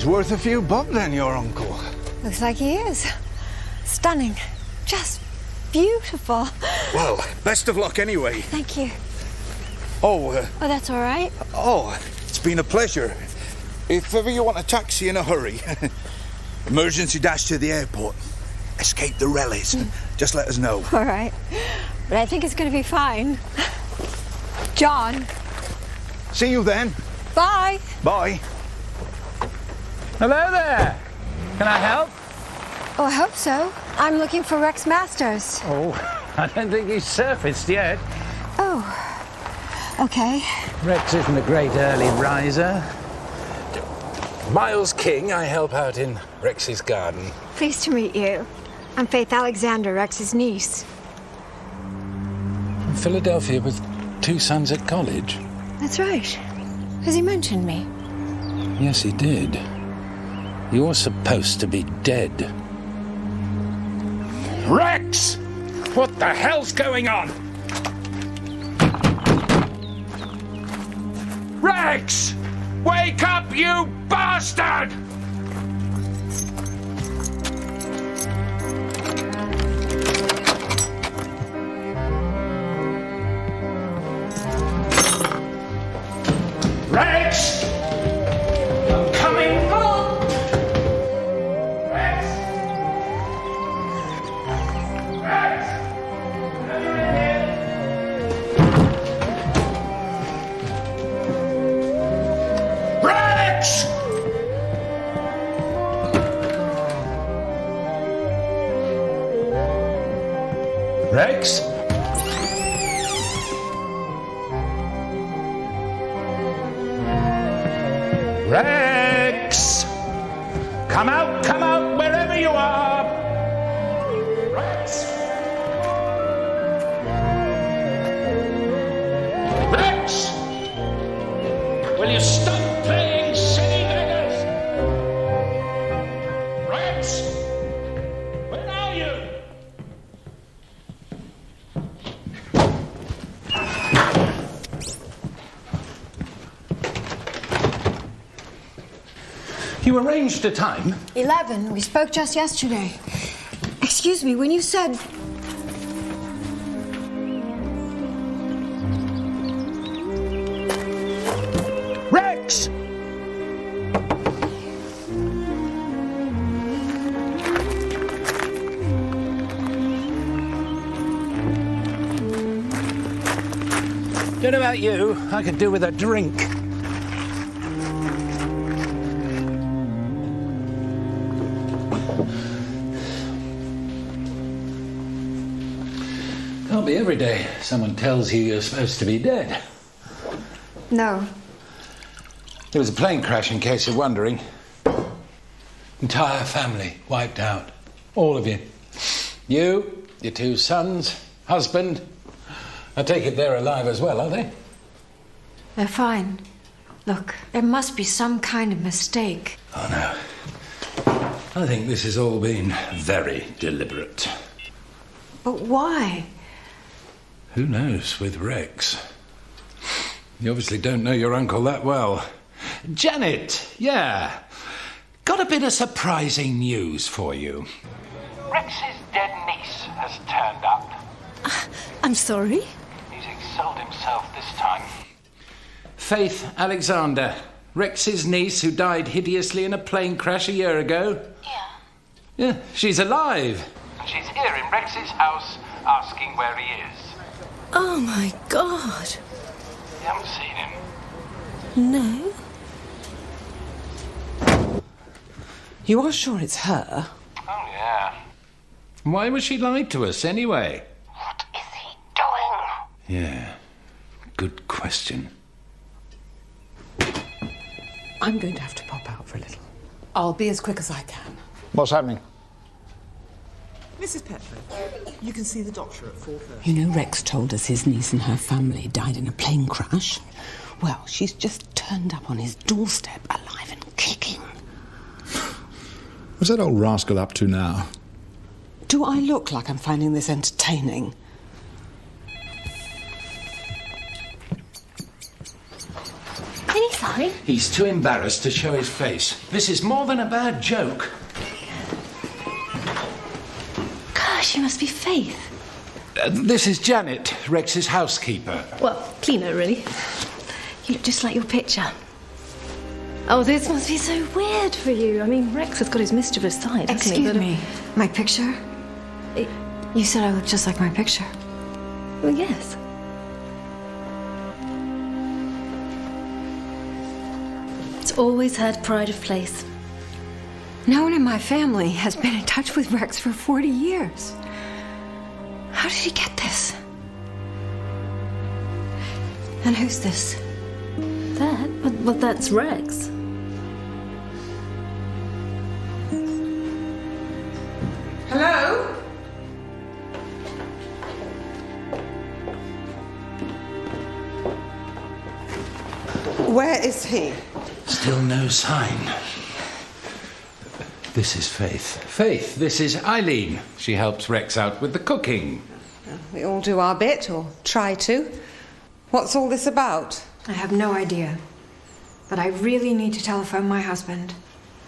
He's worth a few bob then, your uncle. Looks like he is. Stunning. Just beautiful. Well, best of luck anyway. Thank you. Oh, Oh, that's all right. Oh, it's been a pleasure. If ever you want a taxi in a hurry, emergency dash to the airport, escape the rallies, just let us know. All right. But I think it's going to be fine. John. See you then. Bye. Bye. Hello there. Can I help? Oh, I hope so. I'm looking for Rex Masters. Oh, I don't think he's surfaced yet. Oh, okay. Rex isn't a great early riser. Miles King, I help out in Rex's garden. Pleased to meet you. I'm Faith Alexander, Rex's niece. In Philadelphia with 2 sons at college. That's right. Has he mentioned me? Yes, he did. You're supposed to be dead. Rex! What the hell's going on? Rex! Wake up, you bastard! Rex! I'm coming home! Rex! Rex! Rex! Rex? Rex! Come out, wherever you are! Rex! Rex! Will you stop playing silly beggars? Rex! Where are you? You arranged a time? 11. We spoke just yesterday. Excuse me, when you said... Rex! Don't know about you, I could do with a drink. Can't be every day someone tells you you're supposed to be dead. No. There was a plane crash, in case you're wondering. Entire family wiped out. All of you. You, your 2 sons, husband. I take it they're alive as well, are they? They're fine. Look, there must be some kind of mistake. Oh, no. I think this has all been very deliberate. But why? Who knows with Rex? You obviously don't know your uncle that well. Janet, yeah. Got a bit of surprising news for you. Rex's dead niece has turned up. I'm sorry? He's exiled himself this time. Faith Alexander, Rex's niece who died hideously in a plane crash a year ago. Yeah, she's alive. And she's here in Rex's house asking where he is. Oh, my God. You haven't seen him? No. You are sure it's her? Oh, yeah. Why was she lied to us anyway? What is he doing? Yeah, good question. I'm going to have to pop out for a little. I'll be as quick as I can. What's happening? Mrs. Petford, you can see the doctor at 4:30. You know, Rex told us his niece and her family died in a plane crash. Well, she's just turned up on his doorstep, alive and kicking. What's that old rascal up to now? Do I look like I'm finding this entertaining? Any sign? Sorry? He's too embarrassed to show his face. This is more than a bad joke. Gosh, you must be Faith. This is Janet, Rex's housekeeper. Well, cleaner, really. You look just like your picture. Oh, this must be so weird for you. I mean, Rex has got his mischievous side, hasn't he? Excuse me. My picture? You said I look just like my picture. Well, yes. It's always had pride of place. No one in my family has been in touch with Rex for 40 years. How did he get this? And who's this? That? But that's Rex. Hello? Where is he? Still no sign. This is Faith. Faith, this is Eileen. She helps Rex out with the cooking. We all do our bit, or try to. What's all this about? I have no idea. But I really need to telephone my husband.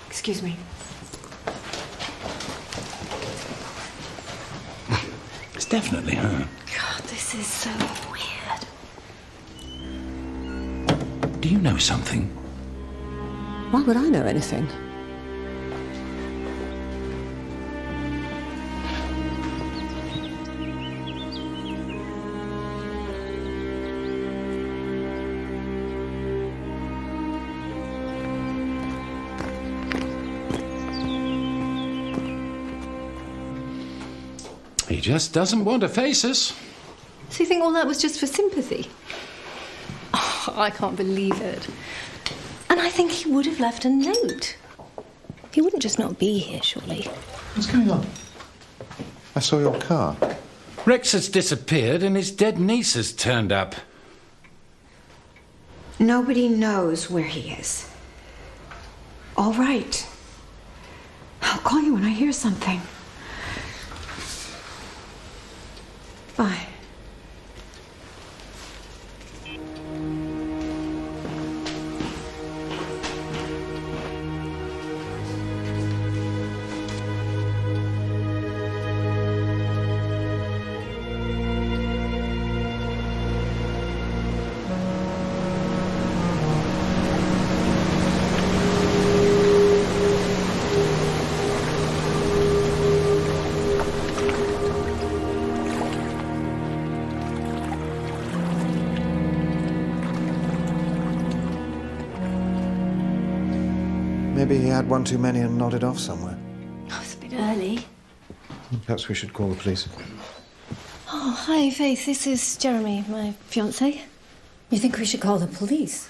Excuse me. It's definitely her. God, this is so weird. Do you know something? Why would I know anything? He just doesn't want to face us. So you think all that was just for sympathy? Oh, I can't believe it. And I think he would have left a note. He wouldn't just not be here, surely. What's going on? I saw your car. Rex has disappeared and his dead niece has turned up. Nobody knows where he is. All right. I'll call you when I hear something. Bye. Maybe he had one too many and nodded off somewhere. Oh, it's a bit early. Perhaps we should call the police. Oh, hi, Faith. This is Jeremy, my fiancé. You think we should call the police?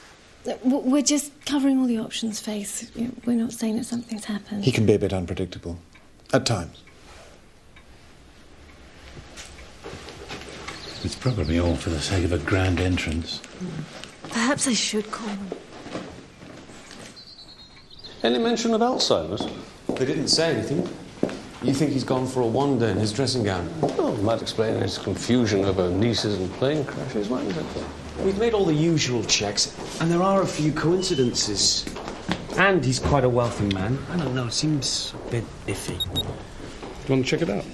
We're just covering all the options, Faith. We're not saying that something's happened. He can be a bit unpredictable. At times. It's probably all for the sake of a grand entrance. Perhaps I should call them. Any mention of Alzheimer's? They didn't say anything. You think he's gone for a wander in his dressing gown? Well, it might explain his confusion over nieces and plane crashes, mightn't it? We've made all the usual checks, and there are a few coincidences. And he's quite a wealthy man. I don't know, it seems a bit iffy. You want to check it out?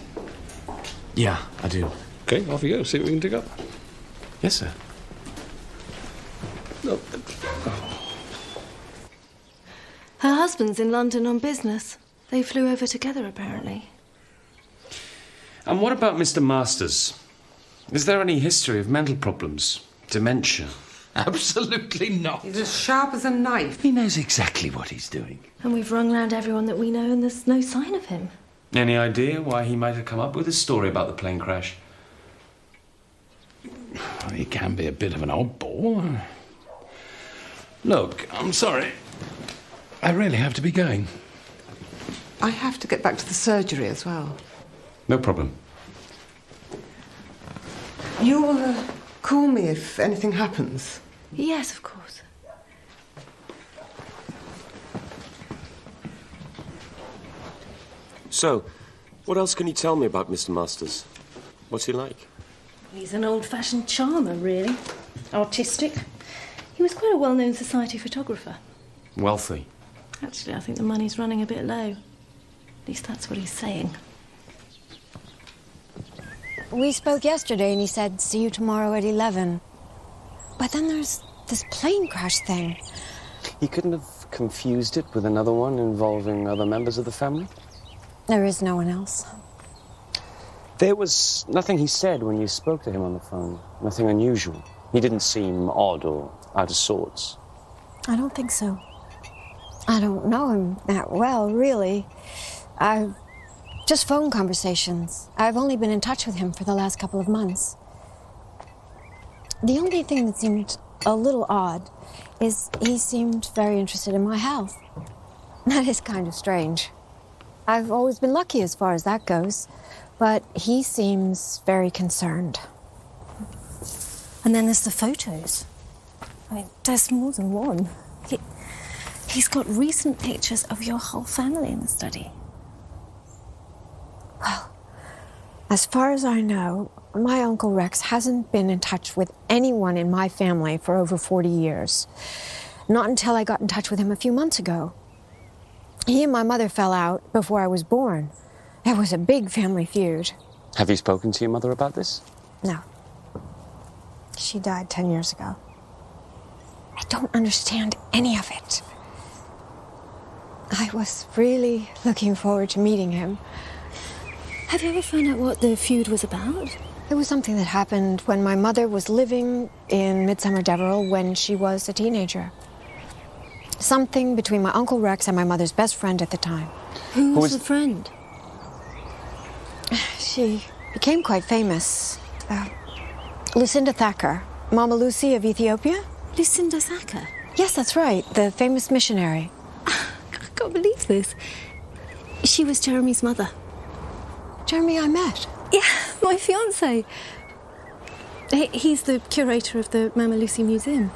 Yeah, I do. Okay, off you go. See what we can dig up. Yes, sir. No. Her husband's in London on business. They flew over together, apparently. And what about Mr. Masters? Is there any history of mental problems? Dementia? Absolutely not. He's as sharp as a knife. He knows exactly what he's doing. And we've rung round everyone that we know, and there's no sign of him. Any idea why he might have come up with a story about the plane crash? He can be a bit of an oddball. Look, I'm sorry. I really have to be going. I have to get back to the surgery as well. No problem. You'll call me if anything happens. Yes, of course. So, what else can you tell me about Mr. Masters? What's he like? He's an old-fashioned charmer, really. Artistic. He He was quite a well-known society photographer. Wealthy. Actually, I think the money's running a bit low. At least that's what he's saying. We spoke yesterday and he said, see you tomorrow at 11. But then there's this plane crash thing. He couldn't have confused it with another one involving other members of the family? There is no one else. There was nothing he said when you spoke to him on the phone. Nothing unusual. He didn't seem odd or out of sorts. I don't think so. I don't know him that well, really. Just phone conversations. I've only been in touch with him for the last couple of months. The only thing that seemed a little odd is he seemed very interested in my health. That is kind of strange. I've always been lucky as far as that goes, but he seems very concerned. And then there's the photos. I mean, there's more than one. He's got recent pictures of your whole family in the study. Well, as far as I know, my Uncle Rex hasn't been in touch with anyone in my family for over 40 years. Not until I got in touch with him a few months ago. He and my mother fell out before I was born. It was a big family feud. Have you spoken to your mother about this? No. She died 10 years ago. I don't understand any of it. I was really looking forward to meeting him. Have you ever found out what the feud was about? It was something that happened when my mother was living in Midsomer Deverell when she was a teenager. Something between my Uncle Rex and my mother's best friend at the time. Who was the friend? She became quite famous. Lucinda Thacker, Mama Lucy of Ethiopia. Lucinda Thacker? Yes, that's right, the famous missionary. I can't believe this. She was Jeremy's mother. Jeremy I met. Yeah, my fiancé. He's the curator of the Mama Lucy Museum.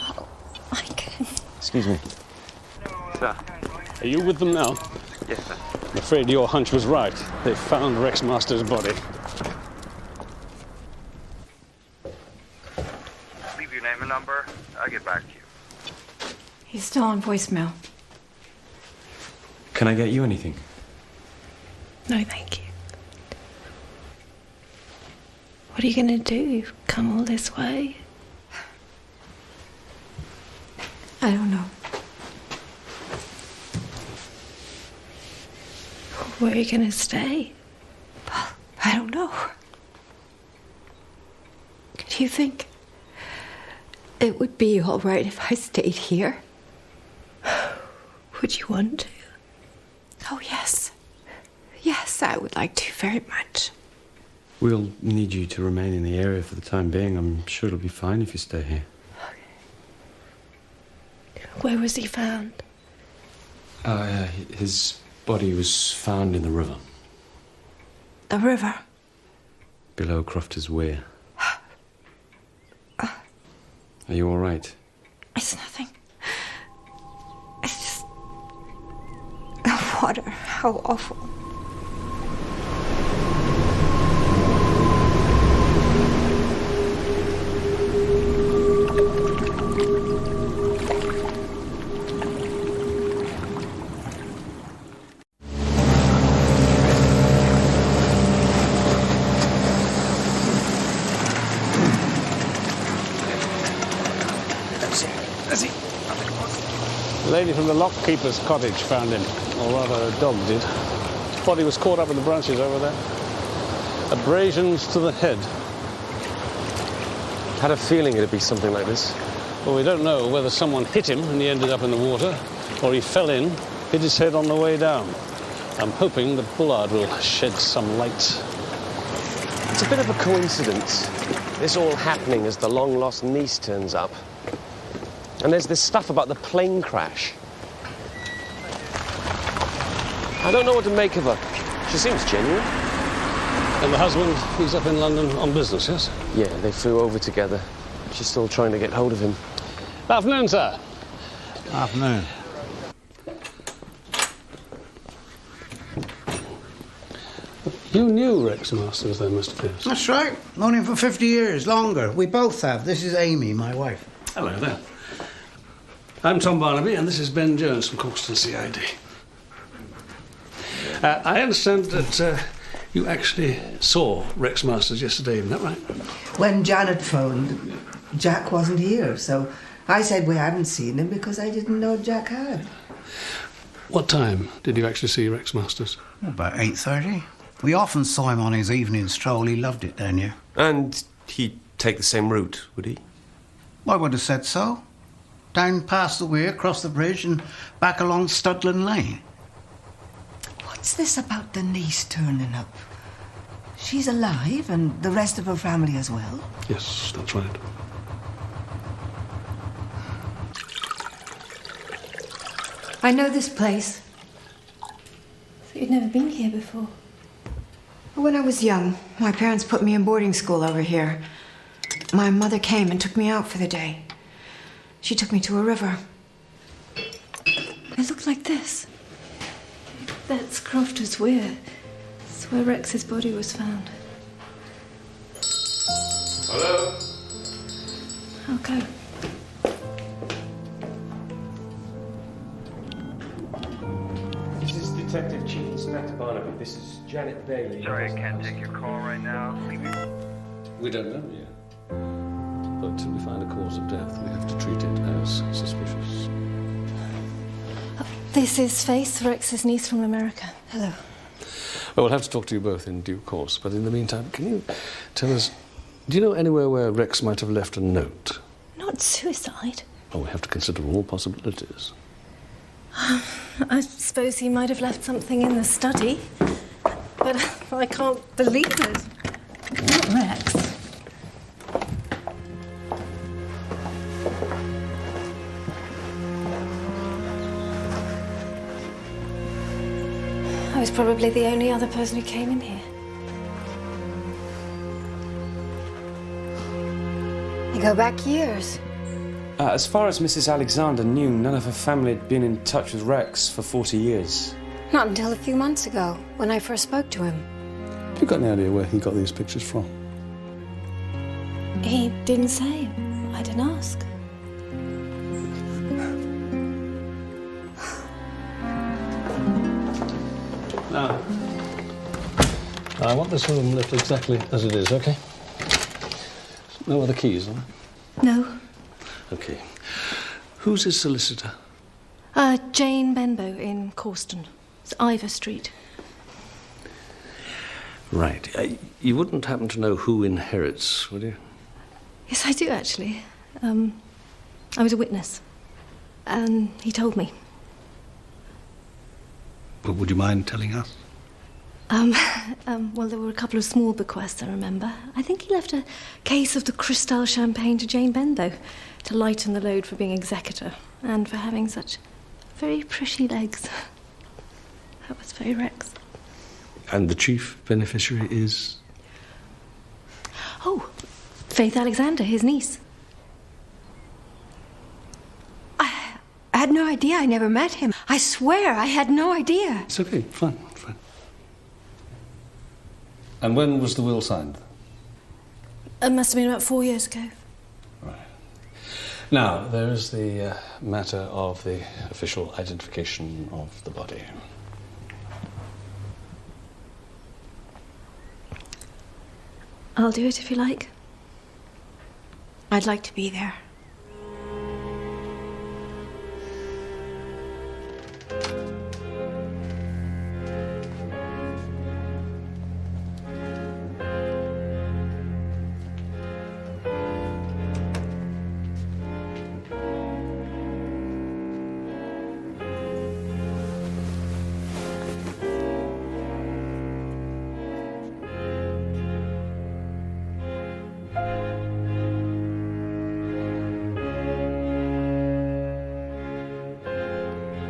Oh, my goodness. Excuse me. Sir. Are you with them now? Yes, sir. I'm afraid your hunch was right. They found Rex Master's body. Leave your name and number. I'll get back to you. He's still on voicemail. Can I get you anything? No, thank you. What are you going to do? You've come all this way. I don't know. Where are you going to stay? Well, I don't know. Do you think it would be all right if I stayed here? Would you want to? Oh, yes. Yes, I would like to very much. We'll need you to remain in the area for the time being. I'm sure it'll be fine if you stay here. Where was he found? His body was found in the river. The river? Below Crofter's Weir. Are you all right? It's nothing. It's just... the water. How awful. The lady from the lockkeeper's cottage found him, or rather a dog did. His body was caught up in the branches over there. Abrasions to the head. Had a feeling it'd be something like this. Well, we don't know whether someone hit him and he ended up in the water, or he fell in, hit his head on the way down. I'm hoping that Bullard will shed some light. It's a bit of a coincidence. This all happening as the long-lost niece turns up. And there's this stuff about the plane crash. I don't know what to make of her. She seems genuine. And the husband, he's up in London on business, yes? Yeah, they flew over together. She's still trying to get hold of him. Afternoon, sir. Afternoon. You knew Rex Masters then, Mr. Pierce? That's right. Known him for 50 years, longer. We both have. This is Amy, my wife. Hello there. I'm Tom Barnaby, and this is Ben Jones from Corkston CID. I understand that you actually saw Rex Masters yesterday, isn't that right? When Janet phoned, Jack wasn't here, so I said we hadn't seen him because I didn't know Jack had. What time did you actually see Rex Masters? About 8:30. We often saw him on his evening stroll. He loved it down here. And he'd take the same route, would he? I would have said so. Down past the weir, across the bridge, and back along Studland Lane. What's this about the niece turning up? She's alive, and the rest of her family as well? Yes, that's right. I know this place. So you'd never been here before? When I was young, my parents put me in boarding school over here. My mother came and took me out for the day. She took me to a river. It looked like this. That's Crofter's Weir. It's where Rex's body was found. Hello? I'll go. This is Detective Chief Inspector Barnaby. This is Janet Bailey. Sorry, I can't take your call right now. We don't know yet. But until we find a cause of death, we have to treat it as suspicious. This is Faith, Rex's niece from America. Hello. Well, we'll have to talk to you both in due course, but in the meantime, can you tell us, do you know anywhere where Rex might have left a note? Not suicide. Oh, we have to consider all possibilities. I suppose he might have left something in the study, but I can't believe it. Not Rex. I was probably the only other person who came in here. You go back years. As far as Mrs. Alexander knew, none of her family had been in touch with Rex for 40 years. Not until a few months ago, when I first spoke to him. Have you got any idea where he got these pictures from? He didn't say. I didn't ask. Now, I want this room left exactly as it is, okay? No other keys, huh? No. Okay. Who's his solicitor? Jane Benbow in Corkston. It's Ivor Street. Right. You wouldn't happen to know who inherits, would you? Yes, I do, actually. I was a witness. And he told me. But would you mind telling us? Well, there were a couple of small bequests, I remember. I think he left a case of the Cristal champagne to Jane Benbow to lighten the load for being executor and for having such very pretty legs. That was very Rex. And the chief beneficiary is? Oh, Faith Alexander, his niece. I had no idea. I never met him. I swear, I had no idea. It's okay, fine. And when was the will signed? It must have been about 4 years ago. Right. Now, there is the matter of the official identification of the body. I'll do it if you like. I'd like to be there.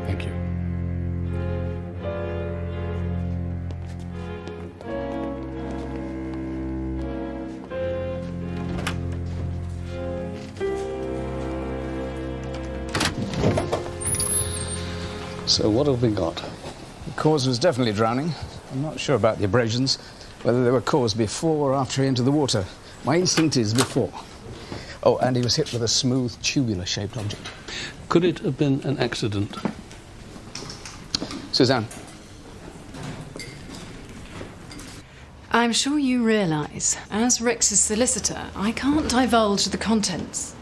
Thank you. So what have we got? The cause was definitely drowning. I'm not sure about the abrasions. whether they were caused before or after he entered the water. My instinct is before. Oh, and he was hit with a smooth, tubular-shaped object. Could it have been an accident? Suzanne. I'm sure you realise, as Rex's solicitor, I can't divulge the contents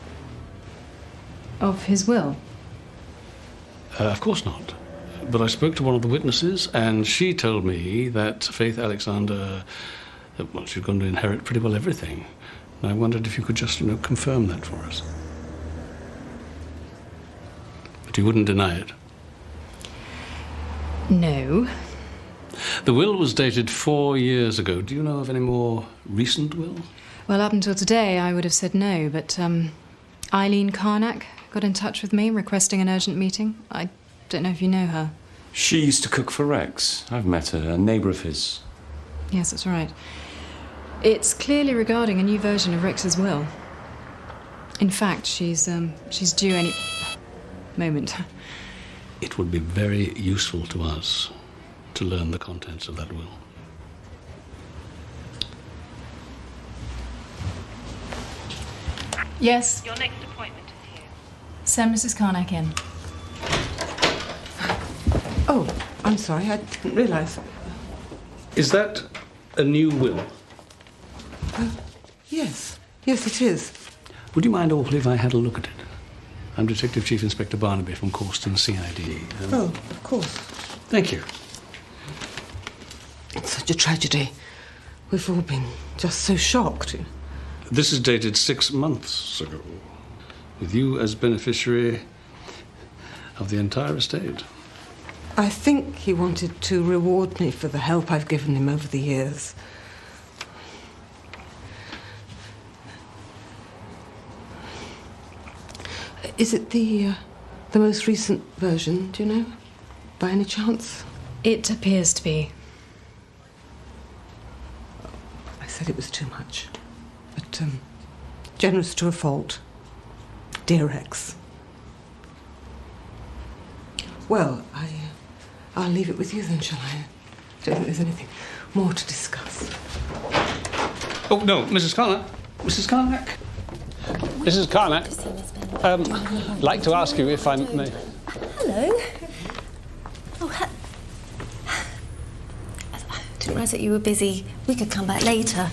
of his will. Of course not. But I spoke to one of the witnesses, and she told me that Faith Alexander, well, she's going to inherit pretty well everything. And I wondered if you could just, confirm that for us. But you wouldn't deny it? No. The will was dated 4 years ago. Do you know of any more recent will? Well, up until today, I would have said no, but Eileen Carnack got in touch with me requesting an urgent meeting. I don't know if you know her. She used to cook for Rex. I've met her, a neighbour of his. Yes, that's right. It's clearly regarding a new version of Rex's will. In fact, she's due any moment. It would be very useful to us to learn the contents of that will. Yes? Your next appointment is here. Send Mrs. Carnack in. Oh, I'm sorry, I didn't realise. Is that a new will? Yes. Yes, it is. Would you mind awfully if I had a look at it? I'm Detective Chief Inspector Barnaby from Corston CID. Oh, of course. Thank you. It's such a tragedy. We've all been just so shocked. This is dated 6 months ago, with you as beneficiary of the entire estate. I think he wanted to reward me for the help I've given him over the years. Is it the most recent version, do you know, by any chance? It appears to be. I said it was too much, but generous to a fault. Dear Rex. Well, I'll leave it with you then, shall I? Don't think there's anything more to discuss. Oh, no, Mrs. Carnack. Mrs. Carnack. Mrs. Carnack. I'd like to ask you if I may... Hello. Oh, I didn't realise that you were busy. We could come back later.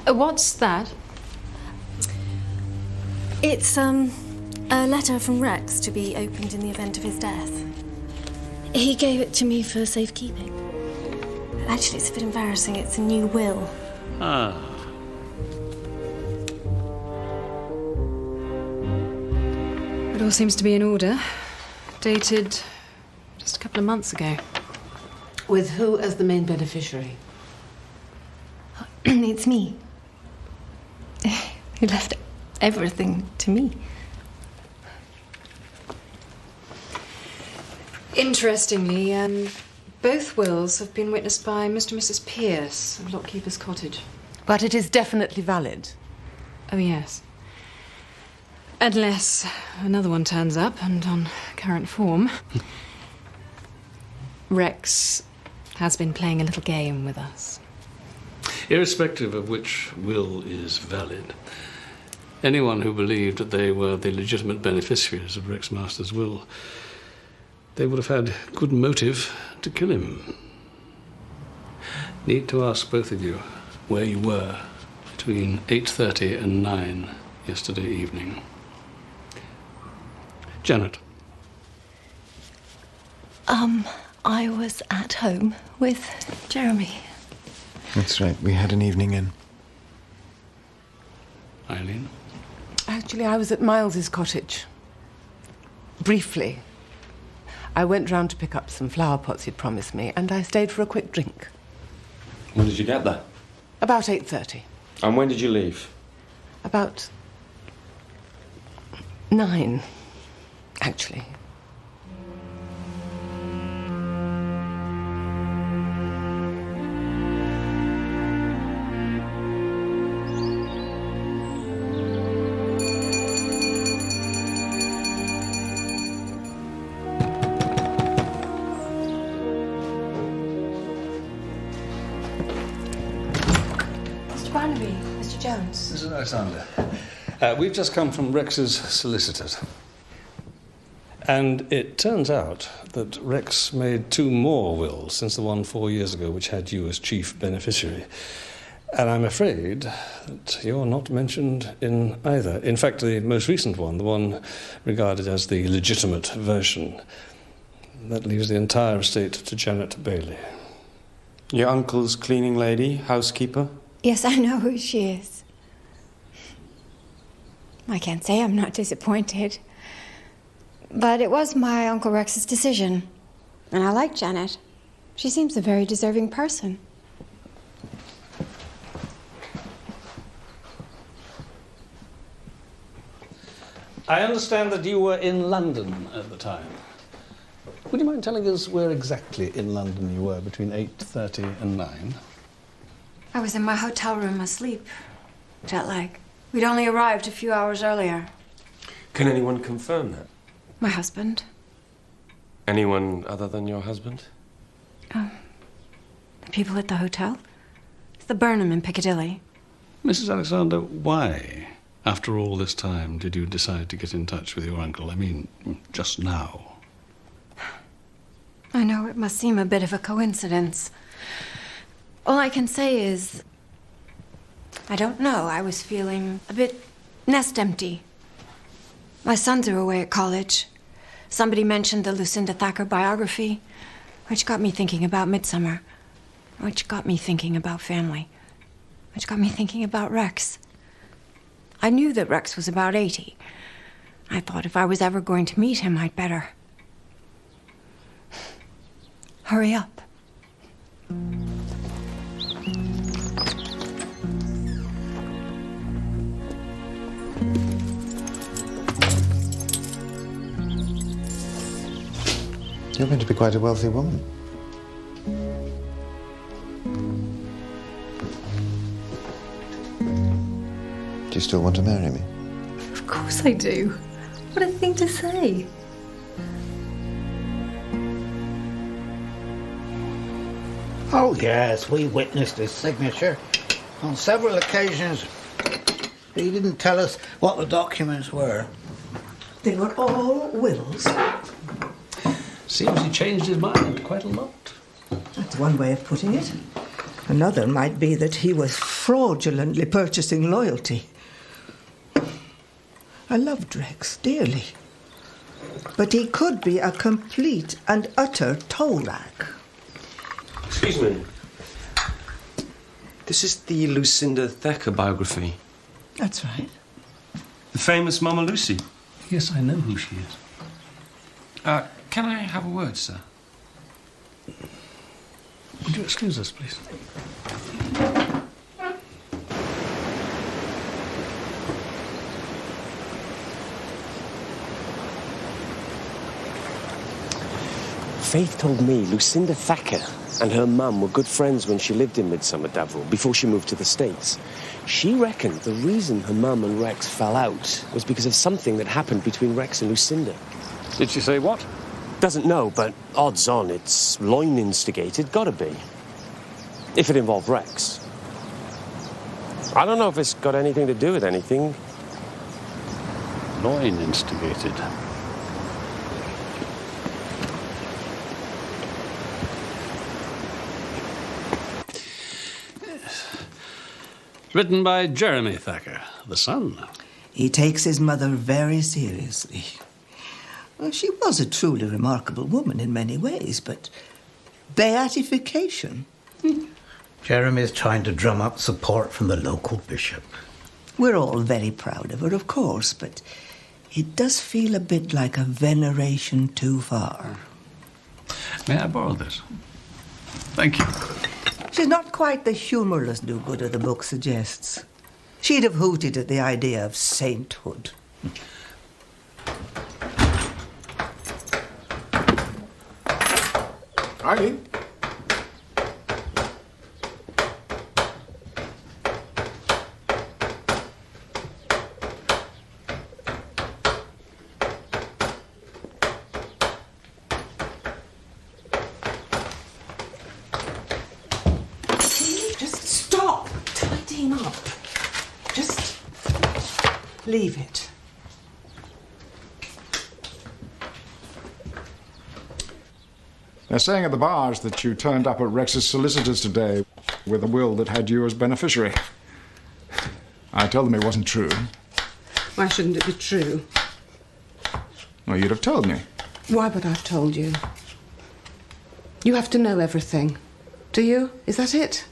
What's that? It's, a letter from Rex to be opened in the event of his death. He gave it to me for safekeeping. Actually, it's a bit embarrassing. It's a new will. Ah. It all seems to be in order. Dated just a couple of months ago. With who as the main beneficiary? It's me. He left everything to me. Interestingly, both wills have been witnessed by Mr. and Mrs. Pierce of Lockkeeper's Cottage. But it is definitely valid. Oh, yes. Unless another one turns up and on current form. Rex has been playing a little game with us. Irrespective of which will is valid, anyone who believed that they were the legitimate beneficiaries of Rex Master's will, they would have had good motive to kill him. Need to ask both of you where you were between 8:30 and 9 yesterday evening. Janet. I was at home with Jeremy. That's right, we had an evening in. Eileen? Actually, I was at Miles's cottage. Briefly. I went round to pick up some flower pots he'd promised me, and I stayed for a quick drink. When did you get there? About 8:30. And when did you leave? About 9, actually. Mr. Barnaby, Mr. Jones. Mrs. Alexander, we've just come from Rex's solicitors. And it turns out that Rex made 2 more wills since the one 4 years ago, which had you as chief beneficiary. And I'm afraid that you're not mentioned in either. In fact, the most recent one, the one regarded as the legitimate version, that leaves the entire estate to Janet Bailey. Your uncle's cleaning lady, housekeeper? Yes, I know who she is. I can't say I'm not disappointed. But it was my Uncle Rex's decision. And I like Janet. She seems a very deserving person. I understand that you were in London at the time. Would you mind telling us where exactly in London you were between 8:30 and 9? I was in my hotel room asleep. Jet lag. We'd only arrived a few hours earlier. Can anyone confirm that? My husband. Anyone other than your husband? The people at the hotel. It's the Burnham in Piccadilly. Mrs. Alexander, why, after all this time, did you decide to get in touch with your uncle? I mean, just now. I know it must seem a bit of a coincidence. All I can say is, I don't know, I was feeling a bit nest empty. My sons are away at college. Somebody mentioned the Lucinda Thacker biography, which got me thinking about Midsomer, which got me thinking about family, which got me thinking about Rex. I knew that Rex was about 80. I thought if I was ever going to meet him, I'd better hurry up. You're going to be quite a wealthy woman. Do you still want to marry me? Of course I do. What a thing to say. Oh, yes, we witnessed his signature on several occasions. But he didn't tell us what the documents were. They were all wills. Seems he changed his mind quite a lot. That's one way of putting it. Another might be that he was fraudulently purchasing loyalty. I loved Rex dearly. But he could be a complete and utter toe rack. Excuse me. This is the Lucinda Thacker biography. That's right. The famous Mama Lucy. Yes, I know who she is. Can I have a word, sir? Would you excuse us, please? Faith told me Lucinda Thacker and her mum were good friends when she lived in Midsomer Deverell before she moved to the States. She reckoned the reason her mum and Rex fell out was because of something that happened between Rex and Lucinda. Did she say what? Doesn't know, but odds on it's loin instigated, gotta be. If it involved Rex. I don't know if it's got anything to do with anything. Loin instigated. Written by Jeremy Thacker, the son. He takes his mother very seriously. Well, she was a truly remarkable woman in many ways, but beatification. Jeremy is trying to drum up support from the local bishop. We're all very proud of her, of course, but it does feel a bit like a veneration too far. May I borrow this? Thank you. She's not quite the humourless do-gooder the book suggests. She'd have hooted at the idea of sainthood. Eileen? Just stop tidying up. Leave it. They're saying at the bars that you turned up at Rex's solicitors today with a will that had you as beneficiary. I told them it wasn't true. Why shouldn't it be true? Well, you'd have told me. Why would I have told you? You have to know everything. Do you? Is that it?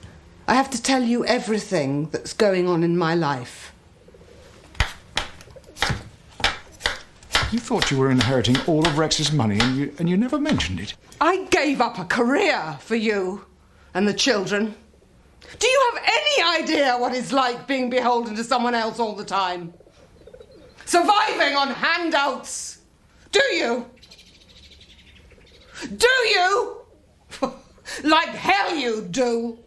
I have to tell you everything that's going on in my life. You thought you were inheriting all of Rex's money and you never mentioned it. I gave up a career for you and the children. Do you have any idea what it's like being beholden to someone else all the time? Surviving on handouts? Do you? Do you? Like hell you do.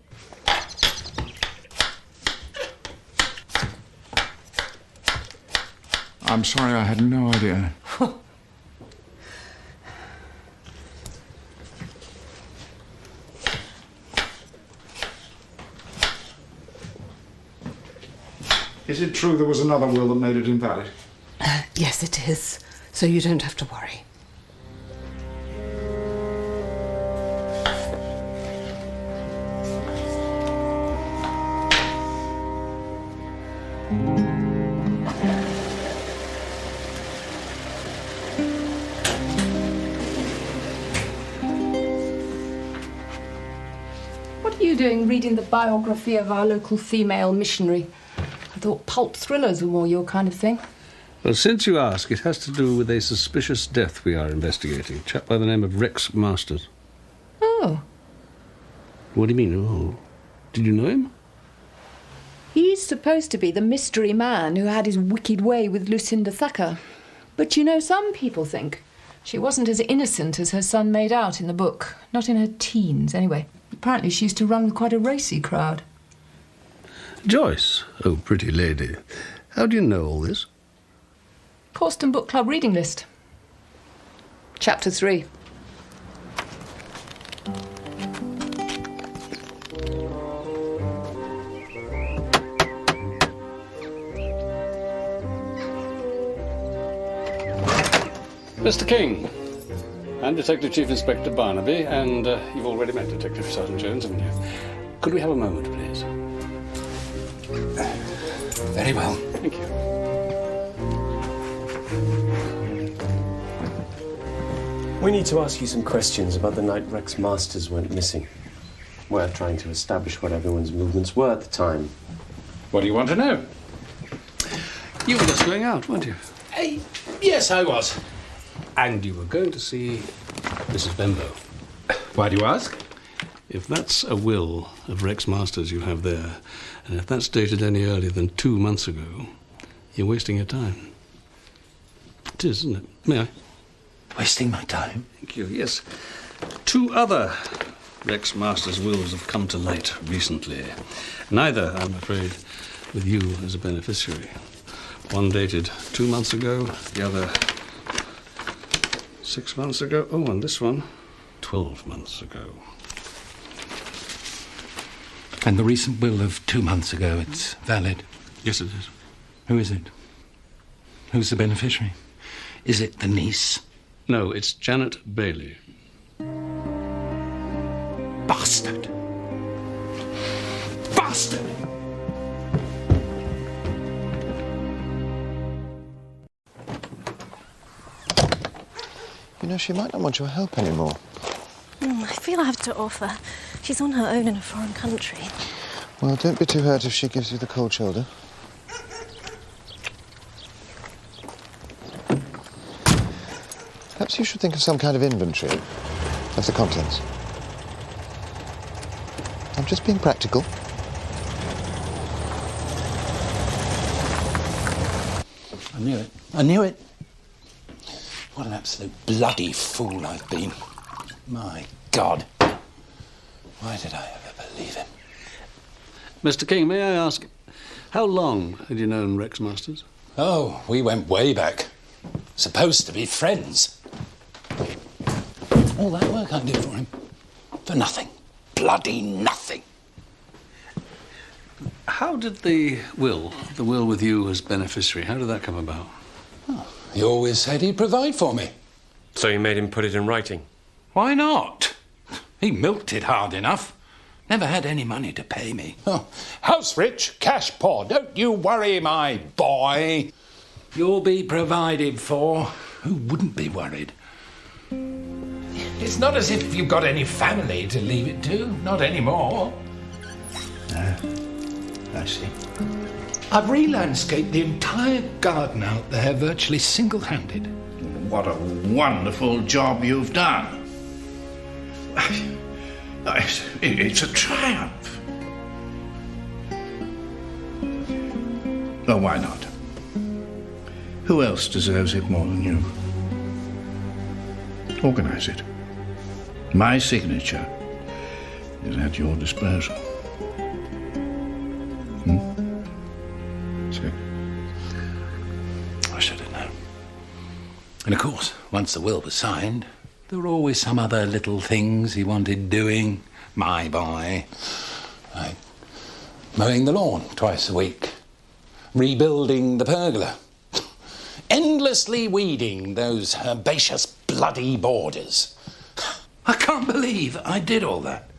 I'm sorry, I had no idea. Is it true there was another will that made it invalid? Yes, it is. So you don't have to worry. What are you doing reading the biography of our local female missionary? I thought pulp thrillers were more your kind of thing. Well, since you ask, it has to do with a suspicious death we are investigating. A chap by the name of Rex Masters. Oh. What do you mean, oh? Did you know him? He's supposed to be the mystery man who had his wicked way with Lucinda Thacker. But you know, some people think she wasn't as innocent as her son made out in the book. Not in her teens, anyway. Apparently she used to run with quite a racy crowd. Joyce? Oh, pretty lady. How do you know all this? Causton Book Club reading list. Chapter 3. Mr. King, I'm Detective Chief Inspector Barnaby, and you've already met Detective Sergeant Jones, haven't you? Could we have a moment, please? Very well. Thank you. We need to ask you some questions about the night Rex Masters went missing. We're trying to establish what everyone's movements were at the time. What do you want to know? You were just going out, weren't you? Yes, I was. And you were going to see Mrs. Benbow. Why do you ask? If that's a will of Rex Masters you have there, and if that's dated any earlier than 2 months ago, you're wasting your time. It is, isn't it? May I? Wasting my time? Thank you, yes. 2 other Rex Masters' wills have come to light recently. Neither, I'm afraid, with you as a beneficiary. One dated 2 months ago, the other 6 months ago. Oh, and this one, 12 months ago. And the recent will of 2 months ago, it's valid? Yes, it is. Who is it? Who's the beneficiary? Is it the niece? No, it's Janet Bailey. Bastard! Bastard! You know, she might not want your help anymore. I feel I have to offer. She's on her own in a foreign country. Well, don't be too hurt if she gives you the cold shoulder. Perhaps you should think of some kind of inventory of the contents. I'm just being practical. I knew it. I knew it. What an absolute bloody fool I've been. My God. Why did I ever believe him? Mr. King, may I ask, how long had you known Rex Masters? Oh, we went way back. Supposed to be friends. All that work I did for him. For nothing. Bloody nothing. How did the will with you as beneficiary, how did that come about? Oh, he always said he'd provide for me. So you made him put it in writing? Why not? He milked it hard enough. Never had any money to pay me. Oh, house rich, cash poor. Don't you worry, my boy. You'll be provided for. Who wouldn't be worried? It's not as if you've got any family to leave it to. Not anymore. I see. I've re-landscaped the entire garden out there virtually single-handed. What a wonderful job you've done. It's a triumph. Oh, why not? Who else deserves it more than you? Organize it. My signature is at your disposal. See? I should have known. And of course, once the will was signed, there were always some other little things he wanted doing, my boy. Like mowing the lawn twice a week, rebuilding the pergola, endlessly weeding those herbaceous bloody borders. I can't believe I did all that.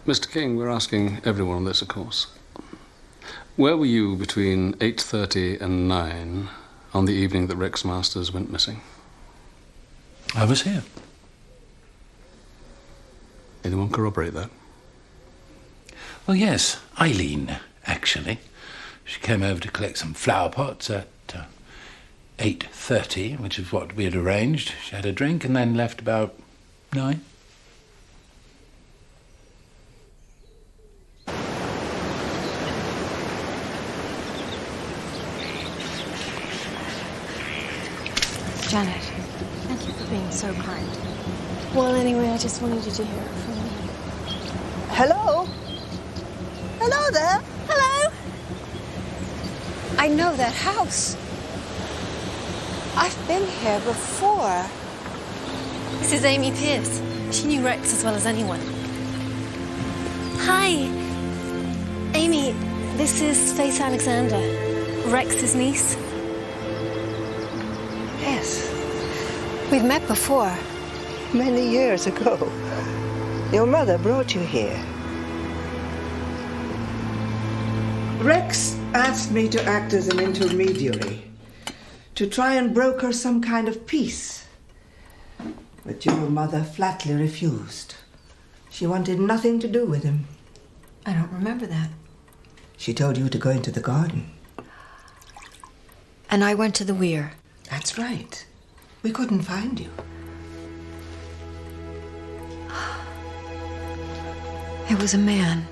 Mr. King, we're asking everyone on this, of course. Where were you between 8:30 and 9 on the evening that Rex Masters went missing? I was here. Anyone corroborate that? Well, yes, Eileen, actually. She came over to collect some flower pots at 8:30, which is what we had arranged. She had a drink and then left about 9. Janet, thank you for being so kind. Well, anyway, I just wanted you to hear it from me. Hello? Hello there? Hello? I know that house. I've been here before. This is Amy Pierce. She knew Rex as well as anyone. Hi. Amy, this is Faith Alexander, Rex's niece. Yes. We've met before. Many years ago. Your mother brought you here. Rex asked me to act as an intermediary, to try and broker some kind of peace. But your mother flatly refused. She wanted nothing to do with him. I don't remember that. She told you to go into the garden. And I went to the weir. That's right. We couldn't find you. It was a man.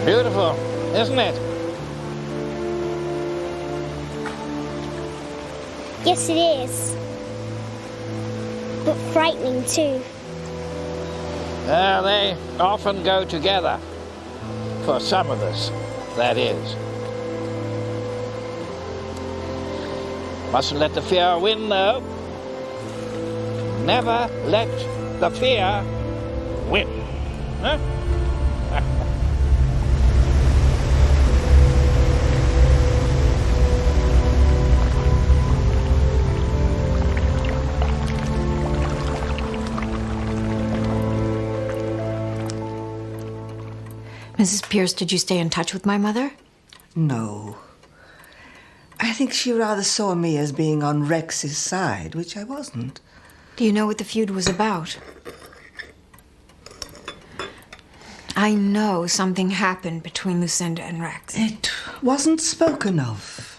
Beautiful, isn't it? Yes, it is. But frightening too. They often go together. For some of us, that is. Mustn't let the fear win, though. Never let the fear win. Huh? Mrs. Pierce, did you stay in touch with my mother? No. I think she rather saw me as being on Rex's side, which I wasn't. Do you know what the feud was about? I know something happened between Lucinda and Rex. It wasn't spoken of.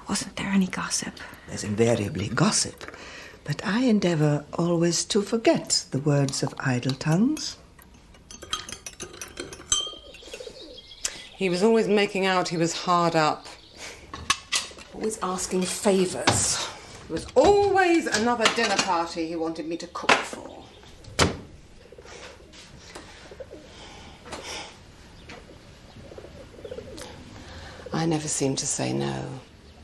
Wasn't there any gossip? There's invariably gossip, but I endeavour always to forget the words of idle tongues. He was always making out he was hard up. Always asking favours. There was always another dinner party he wanted me to cook for. I never seemed to say no.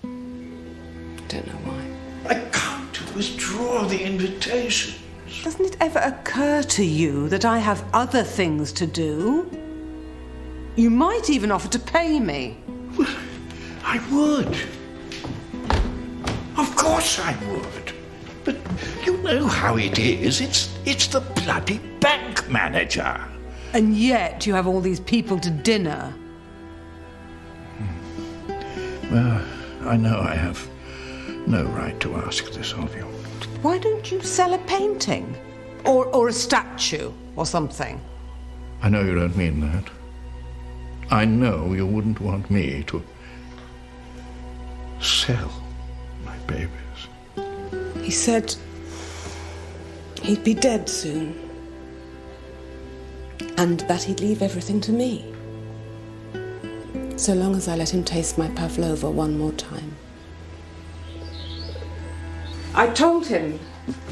Don't know why. I can't withdraw the invitation. Doesn't it ever occur to you that I have other things to do? You might even offer to pay me. Well, I would. Of course I would. But you know how it is. It's the bloody bank manager. And yet you have all these people to dinner. Well, I know I have no right to ask this of you. Why don't you sell a painting? Or a statue or something? I know you don't mean that. I know you wouldn't want me to sell my babies. He said he'd be dead soon. And that he'd leave everything to me. So long as I let him taste my pavlova one more time. I told him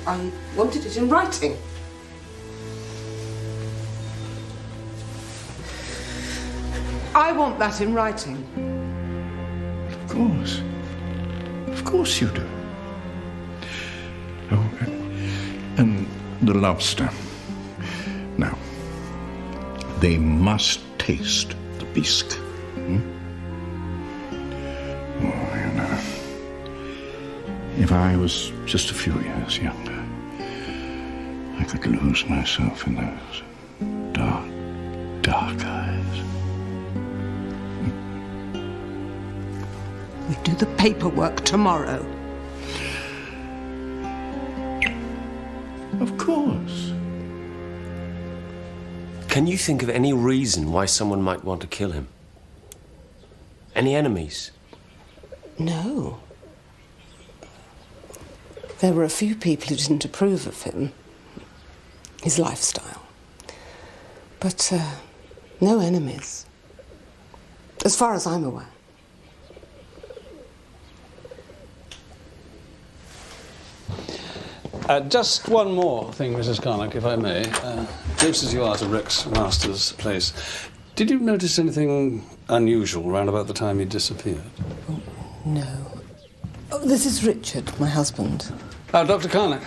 I wanted it in writing. I want that in writing. Of course. Of course you do. Oh, and the lobster. Now, they must taste the bisque. Oh, you know, if I was just a few years younger, I could lose myself in those dark, dark eyes. We do the paperwork tomorrow. Of course. Can you think of any reason why someone might want to kill him? Any enemies? No. There were a few people who didn't approve of him, his lifestyle. But no enemies, as far as I'm aware. Just one more thing, Mrs. Carnack, if I may. Close as you are to Rex Masters' place, did you notice anything unusual around about the time he disappeared? Oh, no. Oh, this is Richard, my husband. Dr. Carnack.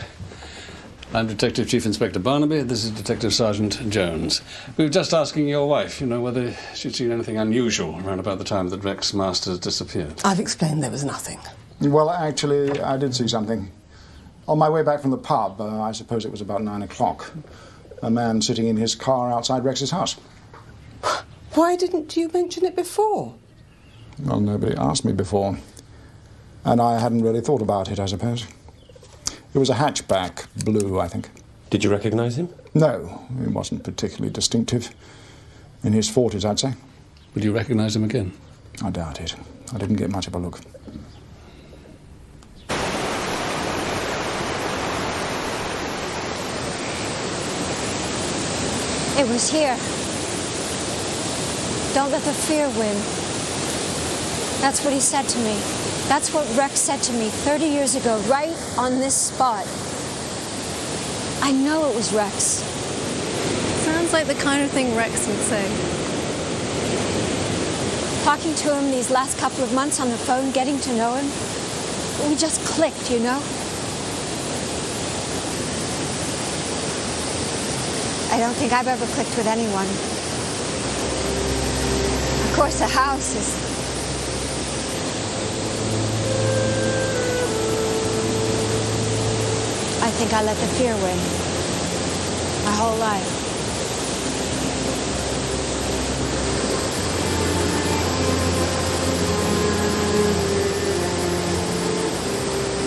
I'm Detective Chief Inspector Barnaby. This is Detective Sergeant Jones. We were just asking your wife, whether she'd seen anything unusual around about the time that Rex Masters disappeared. I've explained there was nothing. Well, actually, I did see something. On my way back from the pub, I suppose it was about 9 o'clock, a man sitting in his car outside Rex's house. Why didn't you mention it before? Well, nobody asked me before. And I hadn't really thought about it, I suppose. It was a hatchback, blue, I think. Did you recognise him? No, he wasn't particularly distinctive. In his 40s, I'd say. Would you recognise him again? I doubt it. I didn't get much of a look. It was here. Don't let the fear win. That's what he said to me. That's what Rex said to me 30 years ago, right on this spot. I know it was Rex. Sounds like the kind of thing Rex would say. Talking to him these last couple of months on the phone, getting to know him, we just clicked, I don't think I've ever clicked with anyone. Of course, the house is... I think I let the fear win. My whole life.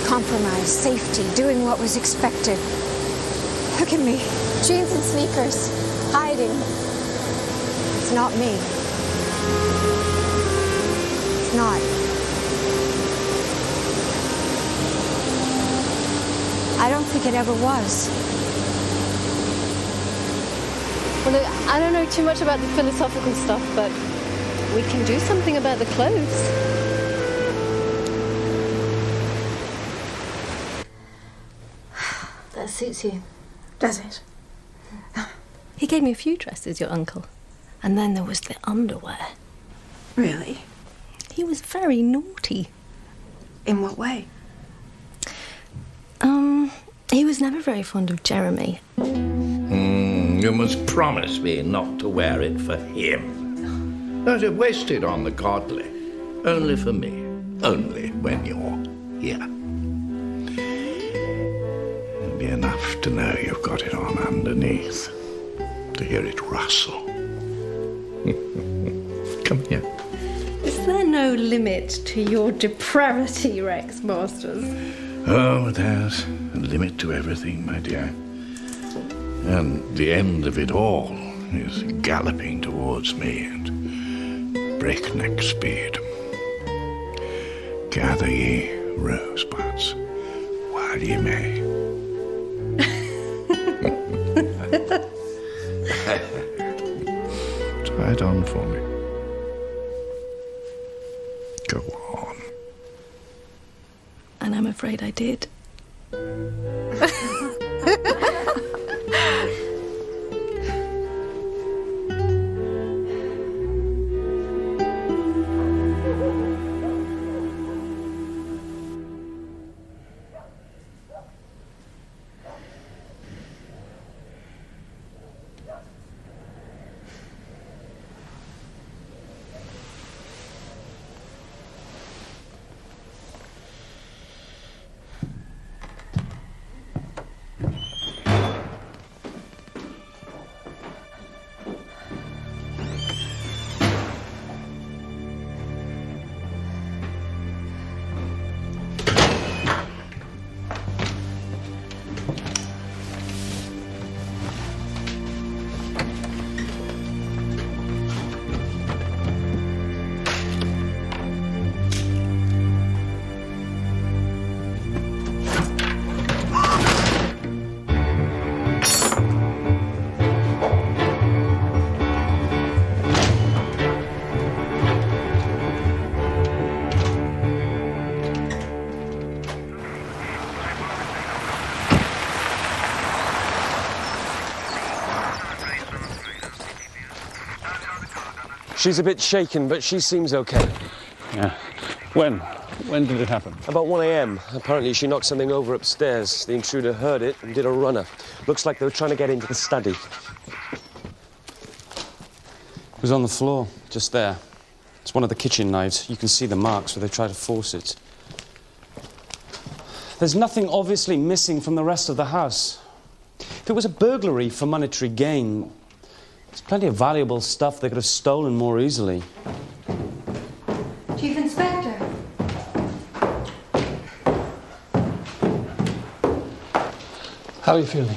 Compromise, safety, doing what was expected. Look at me. Jeans and sneakers. Hiding. It's not me. It's not. I don't think it ever was. Well, look, I don't know too much about the philosophical stuff, but we can do something about the clothes. That suits you. Does it? He gave me a few dresses, your uncle. And then there was the underwear. Really? He was very naughty. In what way? He was never very fond of Jeremy. You must promise me not to wear it for him. Don't have wasted on the godly. Only for me. Only when you're here. It'll be enough to know you've got it on underneath. To hear it rustle. Come here. Is there no limit to your depravity, Rex Masters? Oh, there's a limit to everything, my dear. And the end of it all is galloping towards me at breakneck speed. Gather ye rosebuds while ye may. Try it on for me. Go on. And I'm afraid I did. She's a bit shaken, but she seems okay. Yeah. When? When did it happen? About 1 a.m. Apparently she knocked something over upstairs. The intruder heard it and did a runner. Looks like they were trying to get into the study. It was on the floor, just there. It's one of the kitchen knives. You can see the marks where they try to force it. There's nothing obviously missing from the rest of the house. If it was a burglary for monetary gain, there's plenty of valuable stuff they could have stolen more easily. Chief Inspector. How are you feeling?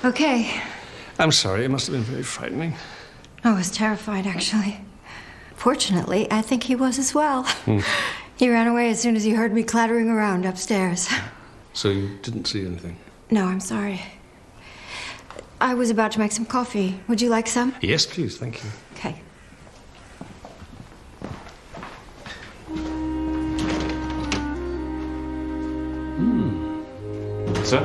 Okay. I'm sorry, it must have been very frightening. I was terrified, actually. Fortunately, I think he was as well. He ran away as soon as he heard me clattering around upstairs. So you didn't see anything? No, I'm sorry. I was about to make some coffee. Would you like some? Yes, please, thank you. Okay. Sir?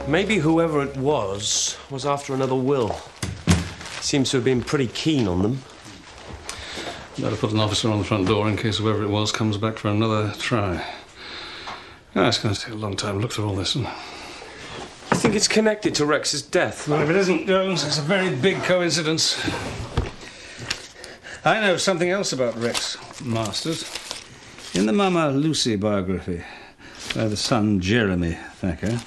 Maybe whoever it was after another will. Seems to have been pretty keen on them. Better put an officer on the front door in case whoever it was comes back for another try. It's going to take a long time to look through all this. I think it's connected to Rex's death. Well, if it isn't, Jones, it's a very big coincidence. I know something else about Rex Masters. In the Mama Lucy biography by the son Jeremy Thacker,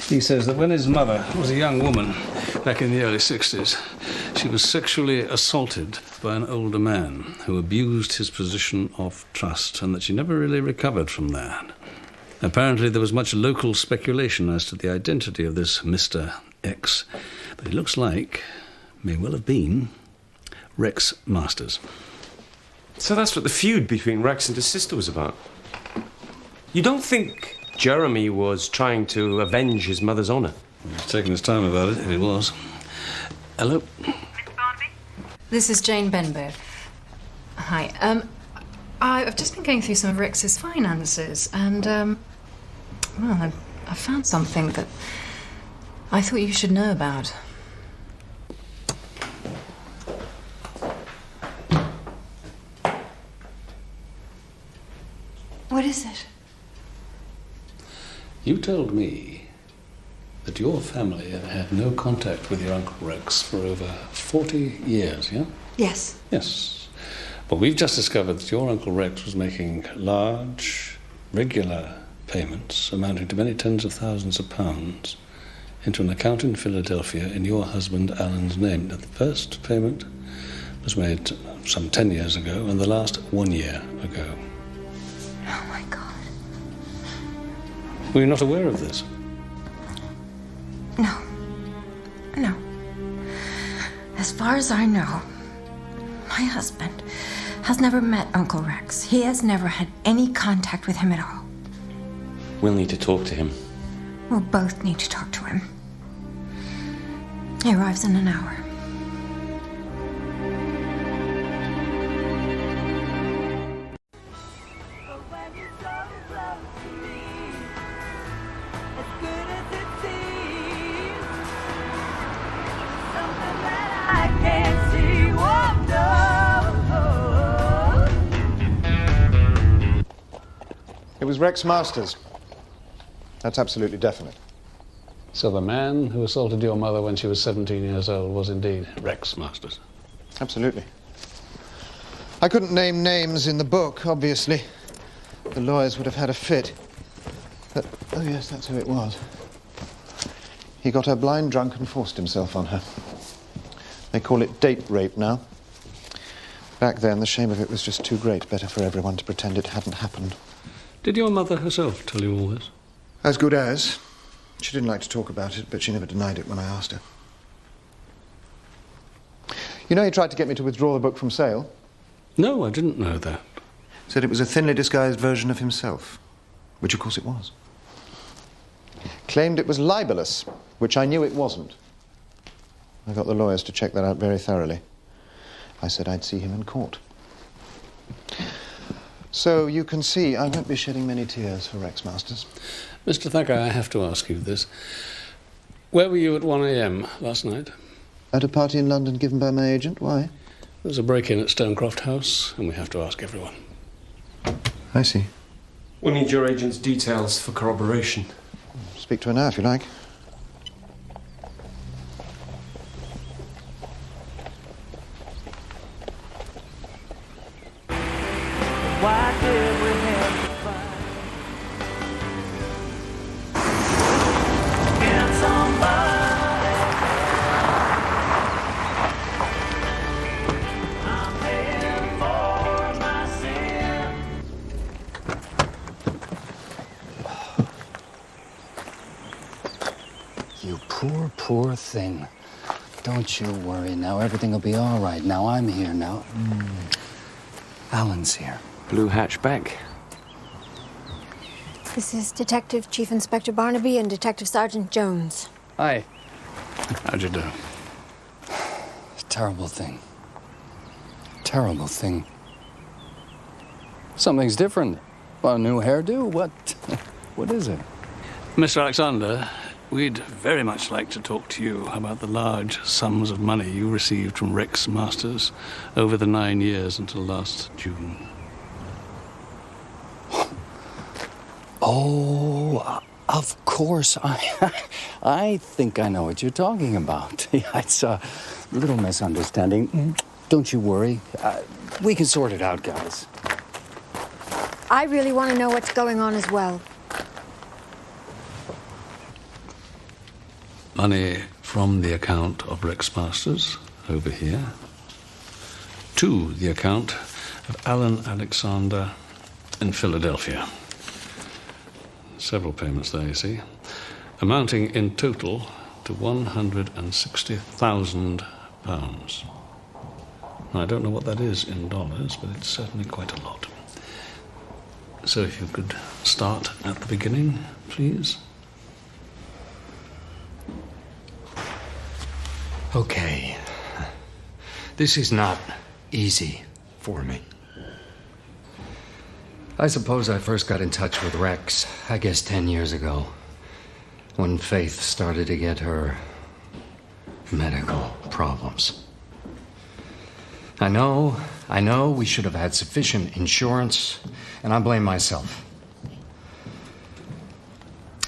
he says that when his mother was a young woman back in the early 60s, she was sexually assaulted by an older man who abused his position of trust, and that she never really recovered from that. Apparently there was much local speculation as to the identity of this Mr. X, but it looks like, may well have been, Rex Masters. So that's what the feud between Rex and his sister was about? You don't think Jeremy was trying to avenge his mother's honour? He's taking his time about it, if he was. Hello? This is Jane Benbow. Hi. I've just been going through some of Rex's finances, and, well, I found something that I thought you should know about. What is it? You told me that your family had had no contact with your Uncle Rex for over 40 years, yeah? Yes. Yes. But we've just discovered that your Uncle Rex was making large, regular payments amounting to many tens of thousands of pounds into an account in Philadelphia in your husband Alan's name. Now, the first payment was made some 10 years ago and the last 1 year ago. Oh, my God. Were you not aware of this? No. No. As far as I know, my husband has never met Uncle Rex. He has never had any contact with him at all. We'll need to talk to him. We'll both need to talk to him. He arrives in an hour. It was Rex Masters. That's absolutely definite. So the man who assaulted your mother when she was 17 years old was indeed Rex Masters? Absolutely. I couldn't name names in the book, obviously. The lawyers would have had a fit. But, oh yes, that's who it was. He got her blind drunk and forced himself on her. They call it date rape now. Back then, the shame of it was just too great. Better for everyone to pretend it hadn't happened. Did your mother herself tell you all this? As good as. She didn't like to talk about it, but she never denied it when I asked her. You know he tried to get me to withdraw the book from sale? No, I didn't know that. Said it was a thinly disguised version of himself, which of course it was. Claimed it was libelous, which I knew it wasn't. I got the lawyers to check that out very thoroughly. I said I'd see him in court. So you can see I won't be shedding many tears for Rex Masters. Mr. Thacker, I have to ask you this. Where were you at 1 a.m. last night? At a party in London given by my agent. Why? There was a break-in at Stonecroft House, and we have to ask everyone. I see. We'll need your agent's details for corroboration. Speak to her now, if you like. Why did we have to fight? Can somebody? I'm paying for my sin. You poor, poor thing. Don't you worry now. Everything will be all right. Now I'm here now. Alan's here. Blue hatchback. This is Detective Chief Inspector Barnaby and Detective Sergeant Jones. Hi. How'd you do? Terrible thing. Terrible thing. Something's different. Well, a new hairdo? What? What is it? Mr. Alexander, we'd very much like to talk to you about the large sums of money you received from Rex Masters over the 9 years until last June. Oh, of course. I think I know what you're talking about. Yeah, it's a little misunderstanding. Don't you worry. We can sort it out, guys. I really want to know what's going on as well. Money from the account of Rex Masters, over here, to the account of Alan Alexander in Philadelphia. Several payments there, you see, amounting in total to £160,000. Now, I don't know what that is in dollars, but it's certainly quite a lot. So if you could start at the beginning, please. Okay. This is not easy for me. I suppose I first got in touch with Rex, I guess 10 years ago, when Faith started to get her medical problems. I know we should have had sufficient insurance, and I blame myself.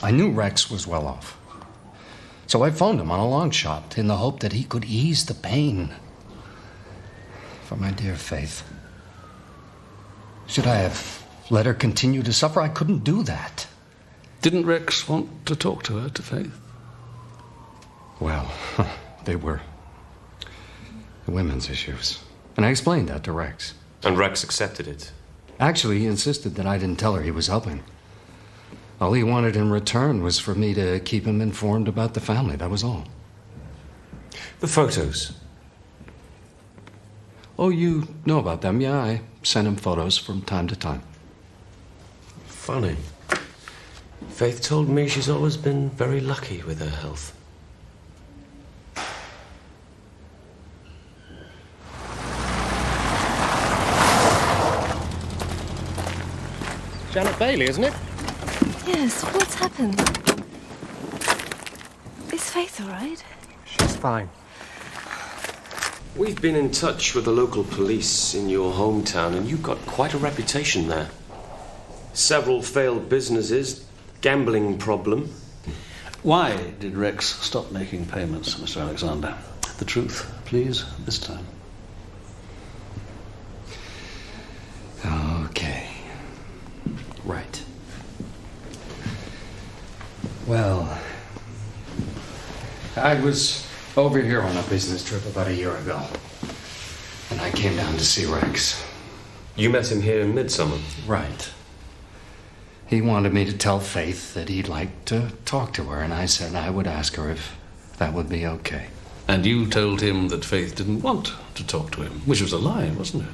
I knew Rex was well off, so I phoned him on a long shot in the hope that he could ease the pain for my dear Faith. Should I have let her continue to suffer? I couldn't do that. Didn't Rex want to talk to her, to Faith? Well, they were women's issues. And I explained that to Rex. And Rex accepted it? Actually, he insisted that I didn't tell her he was helping. All he wanted in return was for me to keep him informed about the family, that was all. The photos? Oh, you know about them, yeah. I sent him photos from time to time. Funny. Faith told me she's always been very lucky with her health. Janet Bailey, isn't it? Yes, what's happened? Is Faith all right? She's fine. We've been in touch with the local police in your hometown, and you've got quite a reputation there. Several failed businesses, gambling problem. Why did Rex stop making payments, Mr. Alexander? The truth, please, this time. Okay. Right. Well, I was over here on a business trip about a year ago, and I came down to see Rex. You met him here in Midsomer? Right. He wanted me to tell Faith that he'd like to talk to her, and I said I would ask her if that would be okay. And you told him that Faith didn't want to talk to him, which was a lie, wasn't it?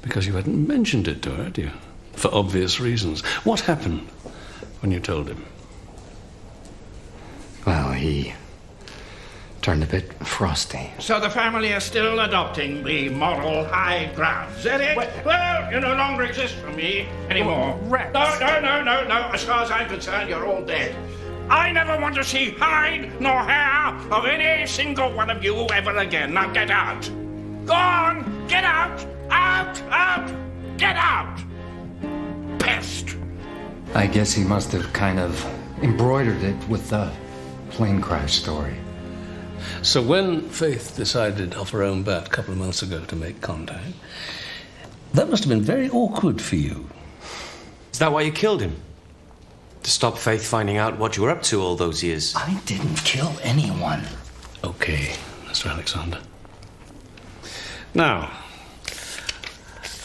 Because you hadn't mentioned it to her, had you? For obvious reasons. What happened when you told him? Well, he turned a bit frosty. So the family is still adopting the moral high ground, is that it? Well, you no longer exist for me anymore. Rex. No. As far as I'm concerned, you're all dead. I never want to see hide nor hair of any single one of you ever again. Now get out. Go on, get out, out, get out. Pest. I guess he must have kind of embroidered it with the plane crash story. So when Faith decided off her own bat a couple of months ago to make contact, that must have been very awkward for you. Is that why you killed him? To stop Faith finding out what you were up to all those years? I didn't kill anyone. Okay, Mr. Alexander. Now,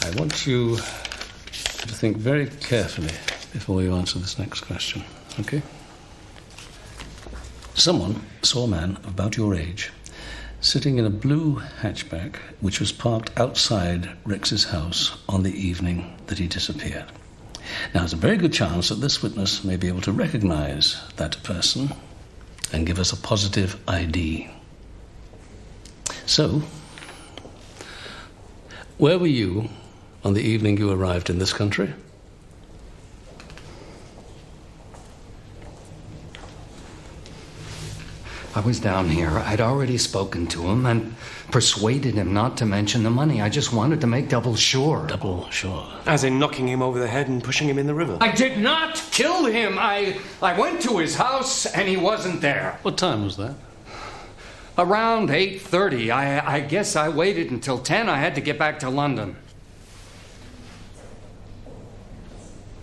I want you to think very carefully before you answer this next question, okay? Someone saw a man of about your age sitting in a blue hatchback which was parked outside Rex's house on the evening that he disappeared. Now, there's a very good chance that this witness may be able to recognize that person and give us a positive ID. So, where were you on the evening you arrived in this country? I was down here. I'd already spoken to him and persuaded him not to mention the money. I just wanted to make double sure. Double sure? As in knocking him over the head and pushing him in the river? I did not kill him. I went to his house and he wasn't there. What time was that? Around 8:30. I guess I waited until 10. I had to get back to London.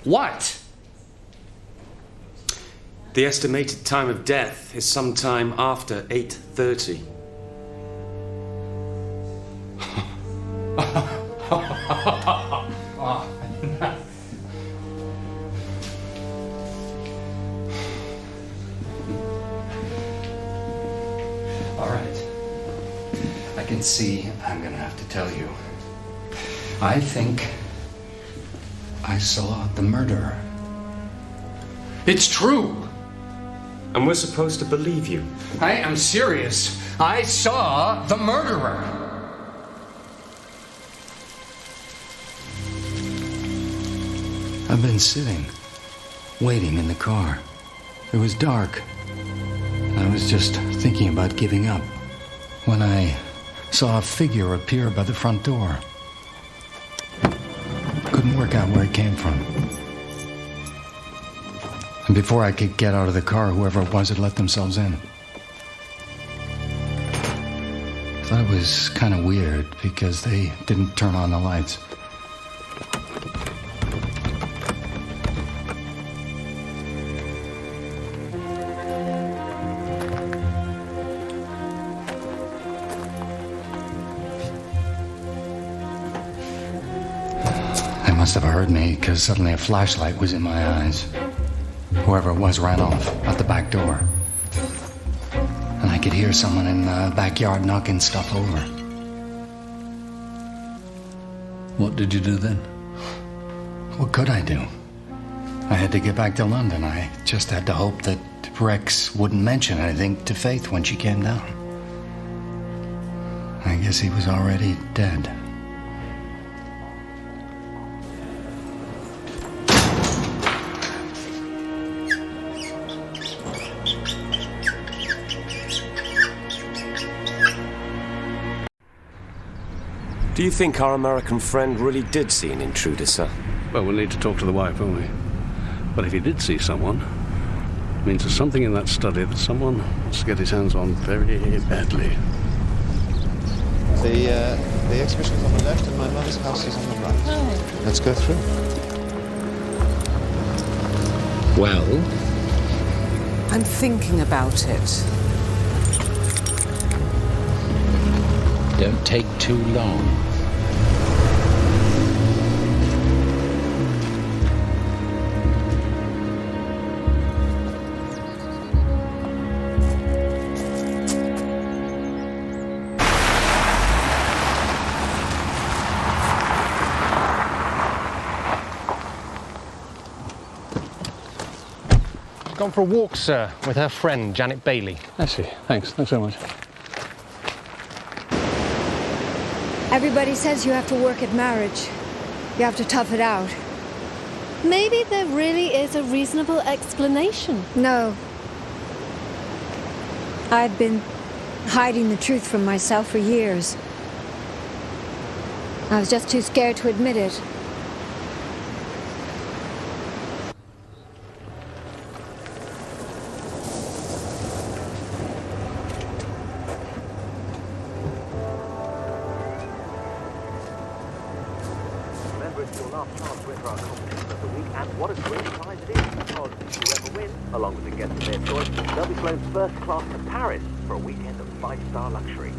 What? The estimated time of death is sometime after 8:30. All right. I can see I'm gonna have to tell you. I think I saw the murderer. It's true! And we're supposed to believe you? I am serious. I saw the murderer. I've been sitting, waiting in the car. It was dark. I was just thinking about giving up when I saw a figure appear by the front door. Couldn't work out where it came from. And before I could get out of the car, whoever it was had let themselves in. I thought it was kind of weird because they didn't turn on the lights. They must have heard me because suddenly a flashlight was in my eyes. Whoever it was ran off out the back door. And I could hear someone in the backyard knocking stuff over. What did you do then? What could I do? I had to get back to London. I just had to hope that Rex wouldn't mention anything to Faith when she came down. I guess he was already dead. Do you think our American friend really did see an intruder, sir? Well, we'll need to talk to the wife, won't we? But if he did see someone, it means there's something in that study that someone wants to get his hands on very badly. The exhibition's on the left and my mother's house is on the right. Oh. Let's go through. Well? I'm thinking about it. Don't take too long. Gone for a walk, sir, with her friend, Janet Bailey. I see. Thanks so much. Everybody says you have to work at marriage. You have to tough it out. Maybe there really is a reasonable explanation. No. I'd been hiding the truth from myself for years. I was just too scared to admit it. Along with the guests of their choice, they'll be flown first class to Paris for a weekend of 5-star luxury.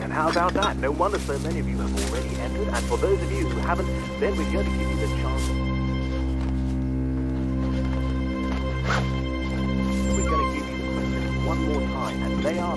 And how about that? No wonder so many of you have already entered, and for those of you who haven't, then we're going to give you the chance. We're going to give you the questions one more time, and they are...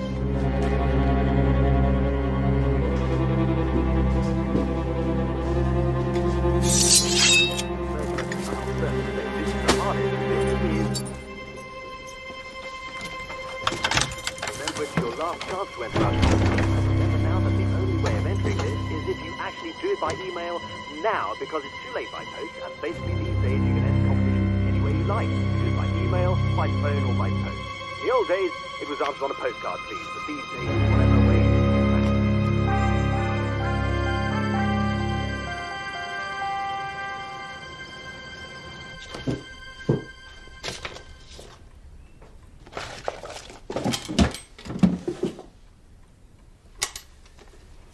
chance to enter our competition. Remember now that the only way of entering this is if you actually do it by email now, because it's too late by post, and basically these days you can enter competitions any way you like. You can do it by email, by phone, or by post. In the old days, it was answered on a postcard, please, but these days, whatever way it is.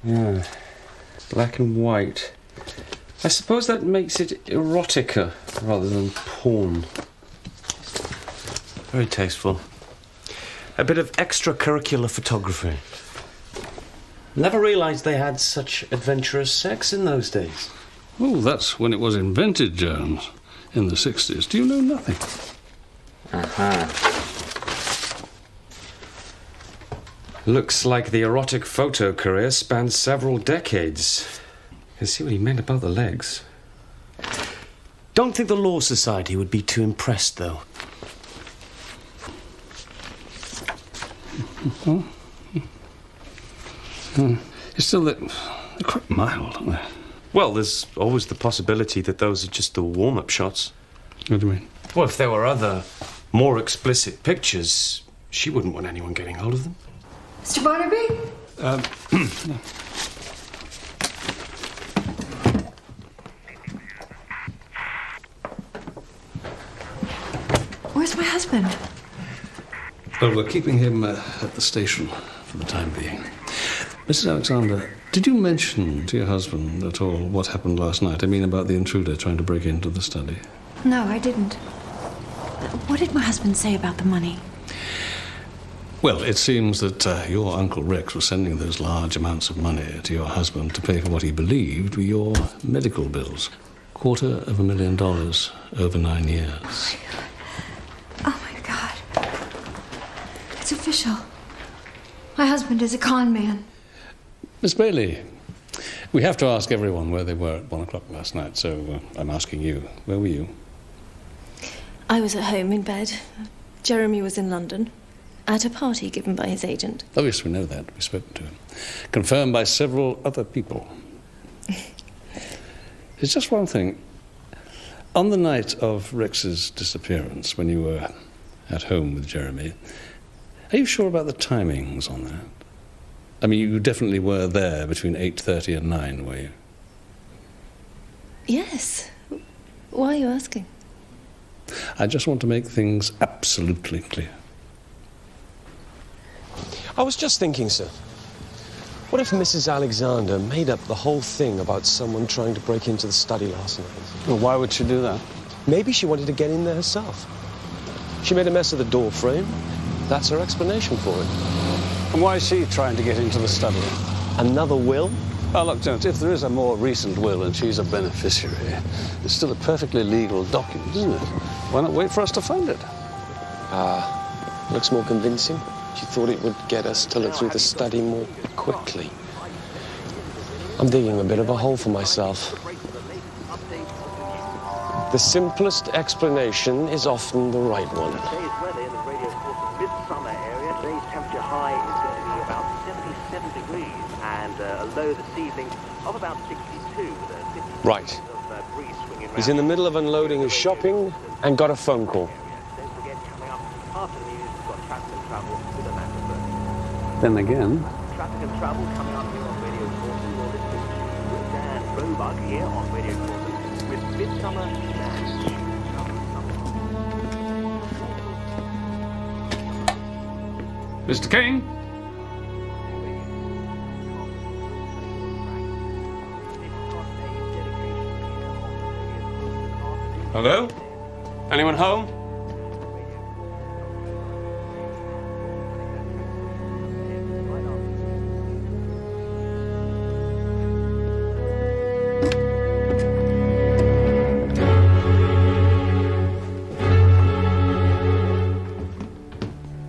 Yeah, black and white. I suppose that makes it erotica rather than porn. Very tasteful. A bit of extracurricular photography. Never realised they had such adventurous sex in those days. Oh, that's when it was invented, Jones, in the 60s. Do you know nothing? Looks like the erotic photo career spans several decades. You can see what he meant about the legs. Don't think the Law Society would be too impressed, though. It's still they're quite mild, aren't they? Well, there's always the possibility that those are just the warm-up shots. What do you mean? Well, if there were other, more explicit pictures, she wouldn't want anyone getting hold of them. Mr. Barnaby? Where's my husband? Well, we're keeping him at the station for the time being. Mrs. Alexander, did you mention to your husband at all what happened last night? I mean, about the intruder trying to break into the study. No, I didn't. What did my husband say about the money? Well, it seems that your Uncle Rex was sending those large amounts of money to your husband to pay for what he believed were your medical bills. $250,000 over 9 years. Oh, my God. It's official. My husband is a con man. Miss Bailey, we have to ask everyone where they were at 1 o'clock last night, so I'm asking you. Where were you? I was at home in bed. Jeremy was in London at a party given by his agent. Oh, yes, we know that. We've spoken to him. Confirmed by several other people. It's just one thing. On the night of Rex's disappearance, when you were at home with Jeremy, are you sure about the timings on that? I mean, you definitely were there between 8:30 and 9, were you? Yes. Why are you asking? I just want to make things absolutely clear. I was just thinking, sir. What if Mrs. Alexander made up the whole thing about someone trying to break into the study last night? Well, why would she do that? Maybe she wanted to get in there herself. She made a mess of the door frame. That's her explanation for it. And why is she trying to get into the study? Another will? Oh, look, Jones, if there is a more recent will and she's a beneficiary, it's still a perfectly legal document, isn't it? Why not wait for us to find it? Looks more convincing. She thought it would get us to look through the study more quickly. I'm digging a bit of a hole for myself. The simplest explanation is often the right one. Today's weather in the radio course Midsomer area. Today's temperature high is going to be about 77 degrees and a low this evening of about 62 with a 50% Right. of breeze swinging He's in the middle of unloading his shopping and got a phone call. Don't forget, coming up after the news, we've got traffic and travel with Amanda Burke. Then again, Traffic and travel coming up here on Radio Corson. You're listening to Dan Robug here on Radio Corson with Midsomer Deverell. Mr. King? Hello? Anyone home?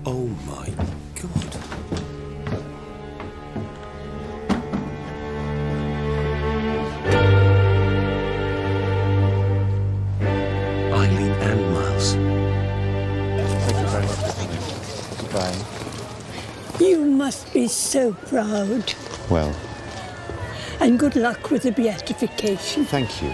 Oh my God. Eileen and Miles. Thank you very much for coming. Goodbye. You must be so proud. Well, And good luck with the beatification. thank you.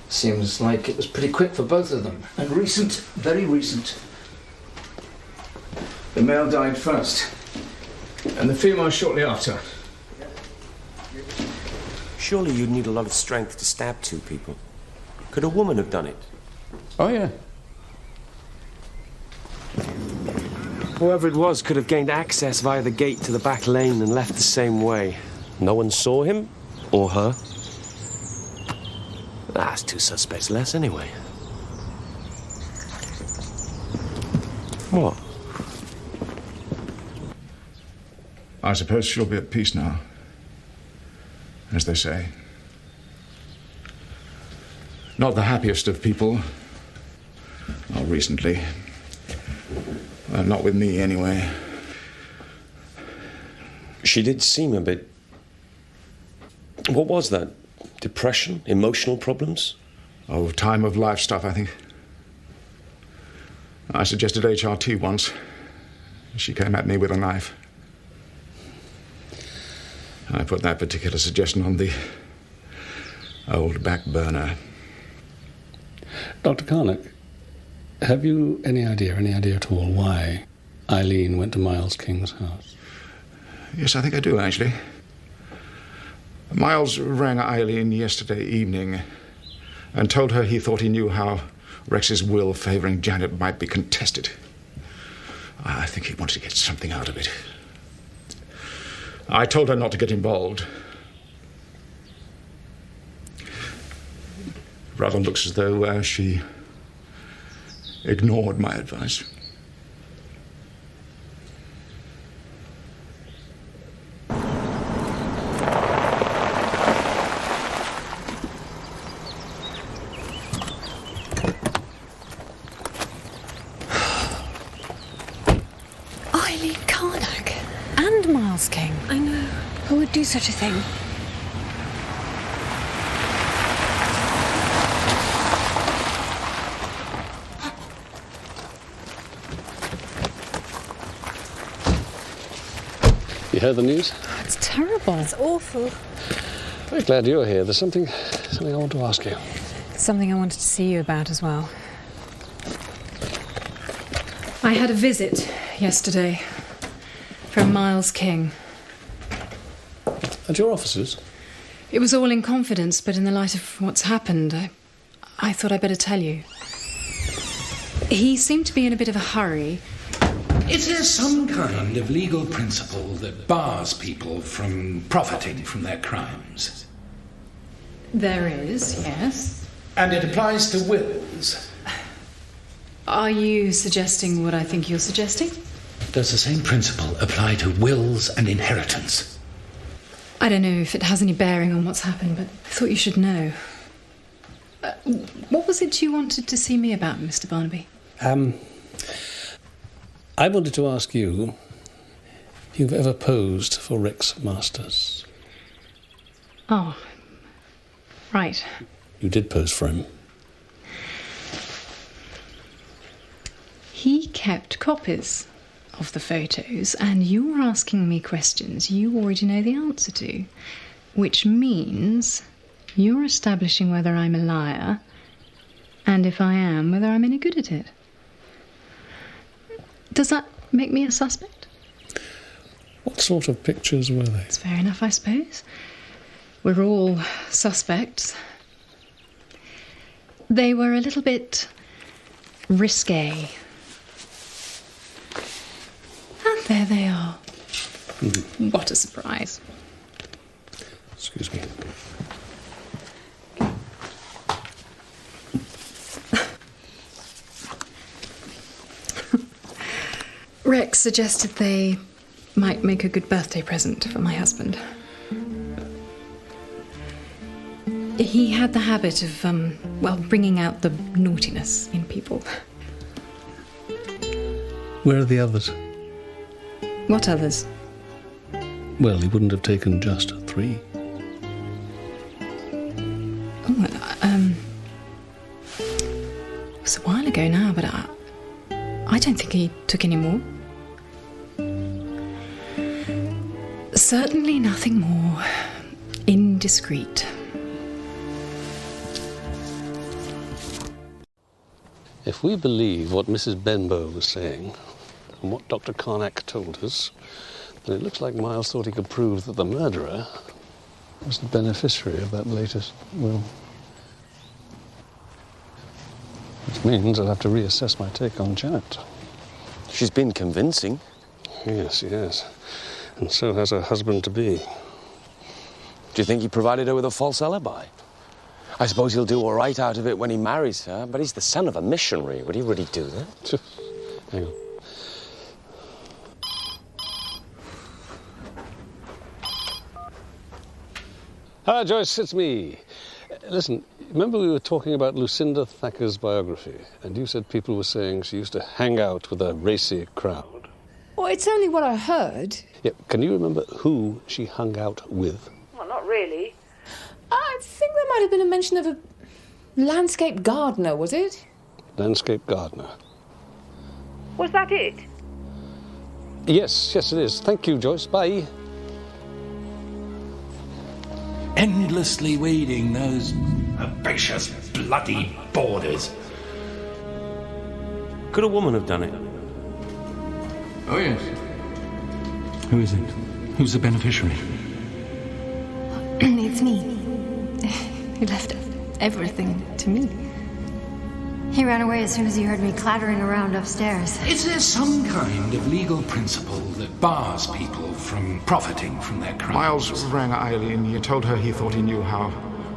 Seems like it was pretty quick for both of them. And recent, very recent. The male died first, and the female shortly after. Surely you'd need a lot of strength to stab two people. Could a woman have done it? Oh, yeah. Whoever it was could have gained access via the gate to the back lane and left the same way. No one saw him or her. That's 2 suspects less anyway. What? I suppose she'll be at peace now, as they say. Not the happiest of people. Not recently. Well, not with me, anyway. She did seem a bit... What was that? Depression? Emotional problems? Oh, time of life stuff, I think. I suggested HRT once. She came at me with a knife. I put that particular suggestion on the old back burner. Dr. Carnack, have you any idea at all why Eileen went to Miles King's house? Yes, I think I do, actually. Miles rang Eileen yesterday evening and told her he thought he knew how Rex's will favouring Janet might be contested. I think he wanted to get something out of it. I told her not to get involved. Rather looks as though she ignored my advice. Eileen Carnack and Miles King. I know. Who would do such a thing? You heard the news? It's terrible. It's awful. Very glad you're here. There's something I want to ask you. Something I wanted to see you about as well. I had a visit yesterday from Miles King. At your offices? It was all in confidence, but in the light of what's happened, I thought I'd better tell you. He seemed to be in a bit of a hurry. Is there some kind of legal principle that bars people from profiting from their crimes? There is, yes. And it applies to wills? Are you suggesting what I think you're suggesting? Does the same principle apply to wills and inheritance? I don't know if it has any bearing on what's happened, but I thought you should know. What was it you wanted to see me about, Mr. Barnaby? I wanted to ask you if you've ever posed for Rex Masters. Oh, right. You did pose for him. He kept copies of the photos, and you're asking me questions you already know the answer to, which means you're establishing whether I'm a liar, and if I am, whether I'm any good at it. Does that make me a suspect? What sort of pictures were they? It's fair enough, I suppose. We're all suspects. They were a little bit risque. And there they are. Mm-hmm. What a surprise. Excuse me. Rex suggested they might make a good birthday present for my husband. He had the habit of, bringing out the naughtiness in people. Where are the others? What others? Well, he wouldn't have taken just 3. Oh, it was a while ago now, but I don't think he took any more. Certainly nothing more indiscreet. If we believe what Mrs. Benbow was saying, and what Dr. Carnack told us, then it looks like Miles thought he could prove that the murderer was the beneficiary of that latest will. Which means I'll have to reassess my take on Janet. She's been convincing. Yes, she has. And so has her husband-to-be. Do you think he provided her with a false alibi? I suppose he'll do all right out of it when he marries her, but he's the son of a missionary. Would he really do that? Hang on. Hi, Joyce, it's me. Listen, remember we were talking about Lucinda Thacker's biography, and you said people were saying she used to hang out with a racy crowd. Well, it's only what I heard. Yeah, can you remember who she hung out with? Well, not really. I think there might have been a mention of a landscape gardener, was it? Landscape gardener. Was that it? Yes, it is. Thank you, Joyce. Bye. Endlessly weeding those herbaceous, bloody borders. Could a woman have done it? Oh, yes. Who is it? Who's the beneficiary? It's me. He left everything to me. He ran away as soon as he heard me clattering around upstairs. Is there some kind of legal principle that bars people from profiting from their crimes? Miles rang Eileen. He told her he thought he knew how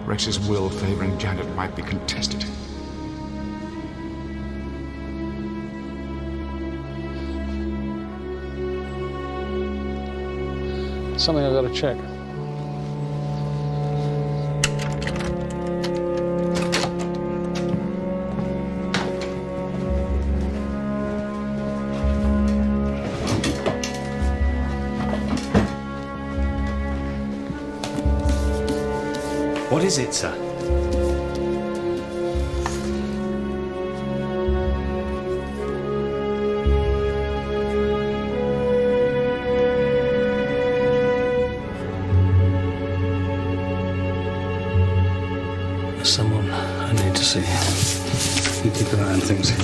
Rex's will favouring Janet might be contested. Something I've got to check. What is it, sir? There's someone I need to see. You keep an eye on things here.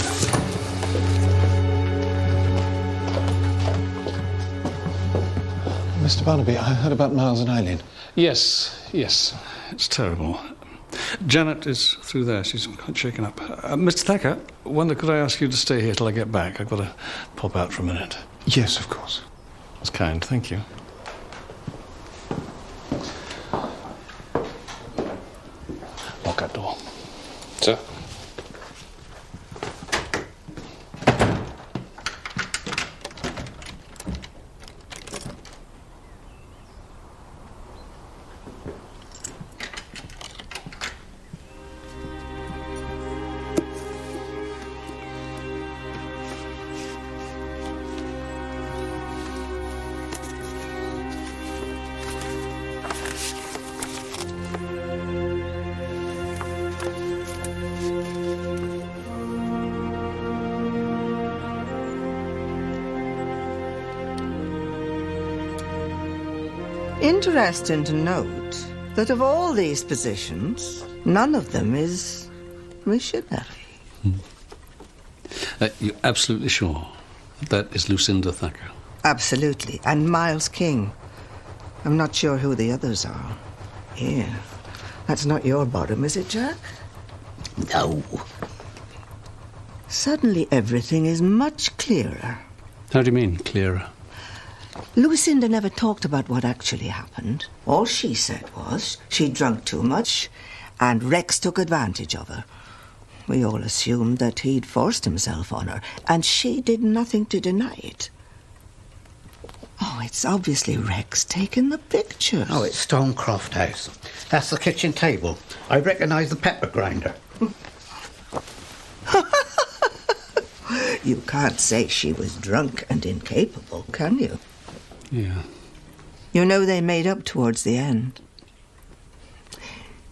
Mr. Barnaby, I heard about Miles and Eileen. Yes. It's terrible. Janet is through there. She's quite shaken up. Mr. Thacker, could I ask you to stay here till I get back? I've got to pop out for a minute. Yes, of course. That's kind. Thank you. Lock that door. Sir? Interesting to note that of all these positions, none of them is missionary. You're absolutely sure that is Lucinda Thacker? Absolutely. And Miles King. I'm not sure who the others are. Here. That's not your bottom, is it, Jack? No. Suddenly everything is much clearer. How do you mean, clearer? Lucinda never talked about what actually happened. All she said was she'd drunk too much and Rex took advantage of her. We all assumed that he'd forced himself on her, and she did nothing to deny it. Oh, it's obviously Rex taking the pictures. Oh, it's Stonecroft House. That's the kitchen table. I recognise the pepper grinder. You can't say she was drunk and incapable, can you? Yeah. You know they made up towards the end.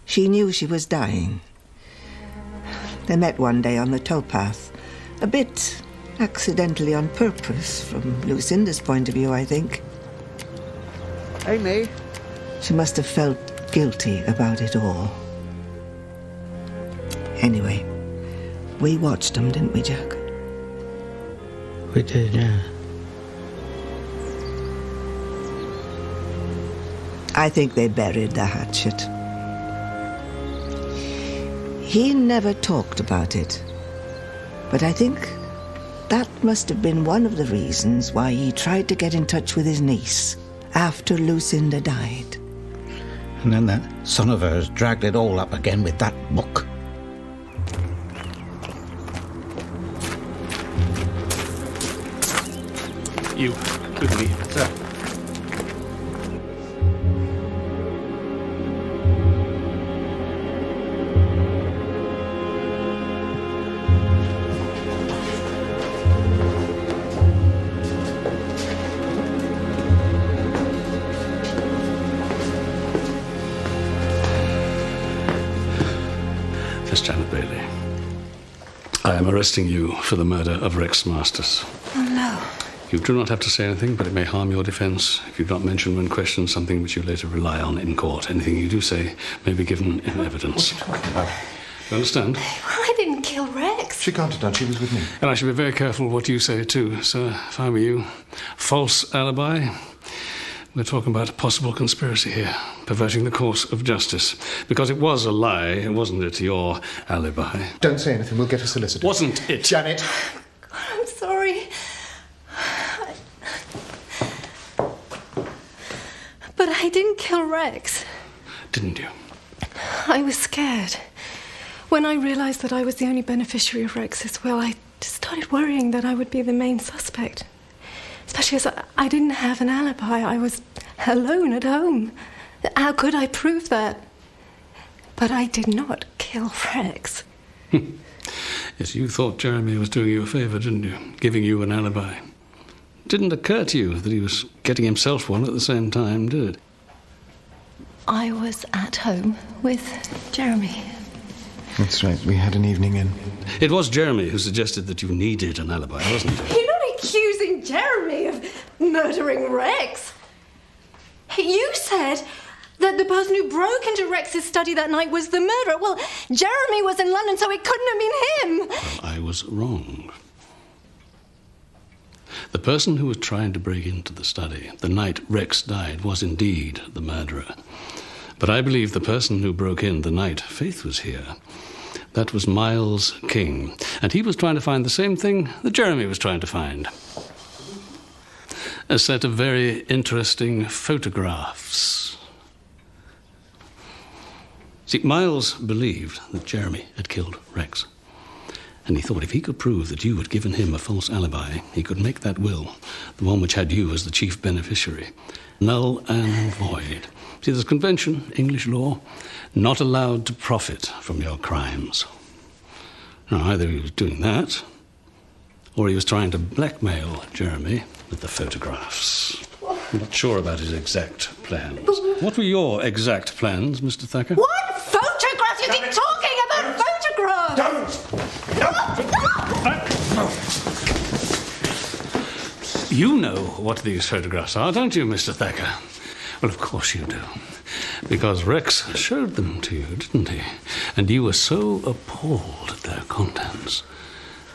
She knew she was dying. They met one day on the towpath. A bit accidentally on purpose, from Lucinda's point of view, I think. Amy? She must have felt guilty about it all. Anyway, we watched them, didn't we, Jack? We did, yeah. I think they buried the hatchet. He never talked about it, but I think That must have been one of the reasons why he tried to get in touch with his niece after Lucinda died. And then that son of hers dragged it all up again with that book. You, with me, sir. Miss Janet Bailey, I am arresting you for the murder of Rex Masters. Oh, no. You do not have to say anything, but it may harm your defence if you do not mention when questioned something which you later rely on in court. Anything you do say may be given in evidence. What are you talking about? You understand? I didn't kill Rex. She can't have done. She was with me. And I should be very careful what you say too, sir, if I were you. False alibi. We're talking about a possible conspiracy here, perverting the course of justice. Because it was a lie, wasn't it, your alibi? Don't say anything. We'll get a solicitor. Wasn't it? Janet! I'm sorry. But I didn't kill Rex. Didn't you? I was scared. When I realised that I was the only beneficiary of Rex's will, I just started worrying that I would be the main suspect. Especially as I didn't have an alibi. I was alone at home. How could I prove that? But I did not kill Rex. Yes, you thought Jeremy was doing you a favour, didn't you? Giving you an alibi. It didn't occur to you that he was getting himself one at the same time, did it? I was at home with Jeremy. That's right. We had an evening in. It was Jeremy who suggested that you needed an alibi, wasn't it? You're not accusing Jeremy of murdering Rex. You said that the person who broke into Rex's study that night was the murderer. Well, Jeremy was in London, so it couldn't have been him. Well, I was wrong. The person who was trying to break into the study the night Rex died was indeed the murderer. But I believe the person who broke in the night Faith was here, that was Miles King. And he was trying to find the same thing that Jeremy was trying to find. A set of very interesting photographs. See, Miles believed that Jeremy had killed Rex. And he thought if he could prove that you had given him a false alibi, he could make that will, the one which had you as the chief beneficiary, null and void. See, there's convention, English law, not allowed to profit from your crimes. Now, either he was doing that, or he was trying to blackmail Jeremy with the photographs. I'm not sure about his exact plans. What were your exact plans, Mr. Thacker? What photographs? You keep talking about photographs! You know what these photographs are, don't you, Mr. Thacker? Well, of course you do. Because Rex showed them to you, didn't he? And you were so appalled at their contents,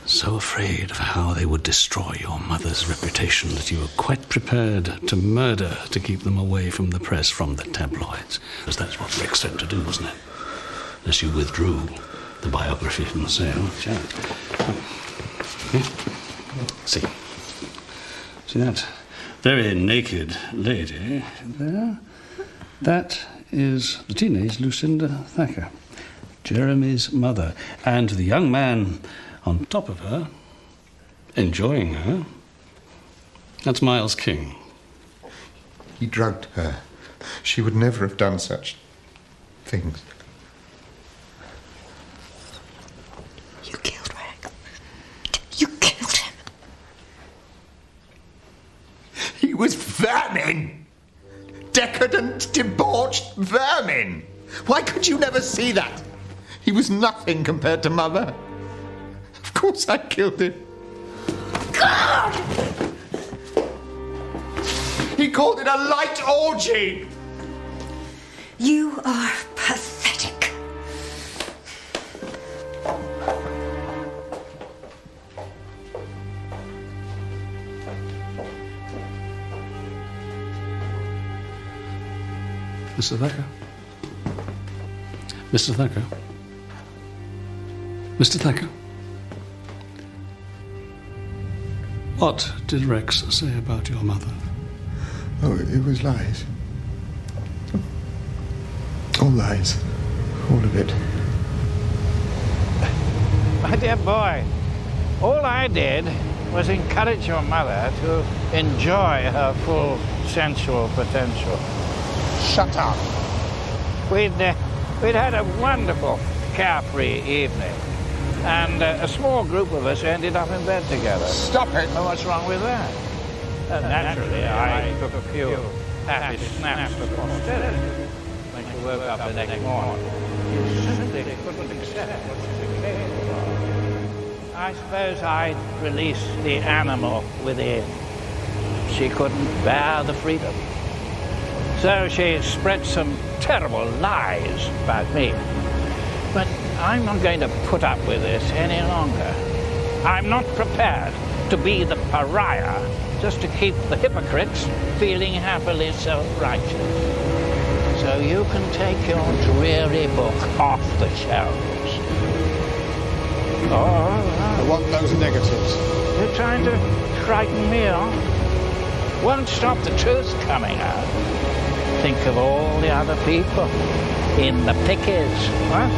so afraid of how they would destroy your mother's reputation that you were quite prepared to murder to keep them away from the press, from the tabloids. Because that's what Rex said to do, wasn't it? Unless you withdrew the biography from the sale. See that very naked lady there? That is the teenage Lucinda Thacker, Jeremy's mother. And the young man on top of her, enjoying her, that's Miles King. He drugged her. She would never have done such things. You killed Rex. You killed him. He was vermin! Decadent, debauched vermin! Why could you never see that? He was nothing compared to Mother. Of course I killed him. God! He called it a light orgy! You are pathetic. Mr. Thacker? Mr. Thacker? Mr. Thacker? What did Rex say about your mother? Oh, it was lies. All lies. All of it. My dear boy, all I did was encourage your mother to enjoy her full sensual potential. Shut up. We'd had a wonderful, carefree evening, and a small group of us ended up in bed together. Stop it! Well, what's wrong with that? Naturally, I took a few happy snaps for posterity. When she woke up the next morning, you simply couldn't accept what she became. I suppose I'd released the animal within. She couldn't bear the freedom. So she spread some terrible lies about me. But I'm not going to put up with this any longer. I'm not prepared to be the pariah just to keep the hypocrites feeling happily self-righteous. So you can take your dreary book off the shelves. I want those negatives. You're trying to frighten me off? Won't stop the truth coming out. Think of all the other people in the pickies, huh?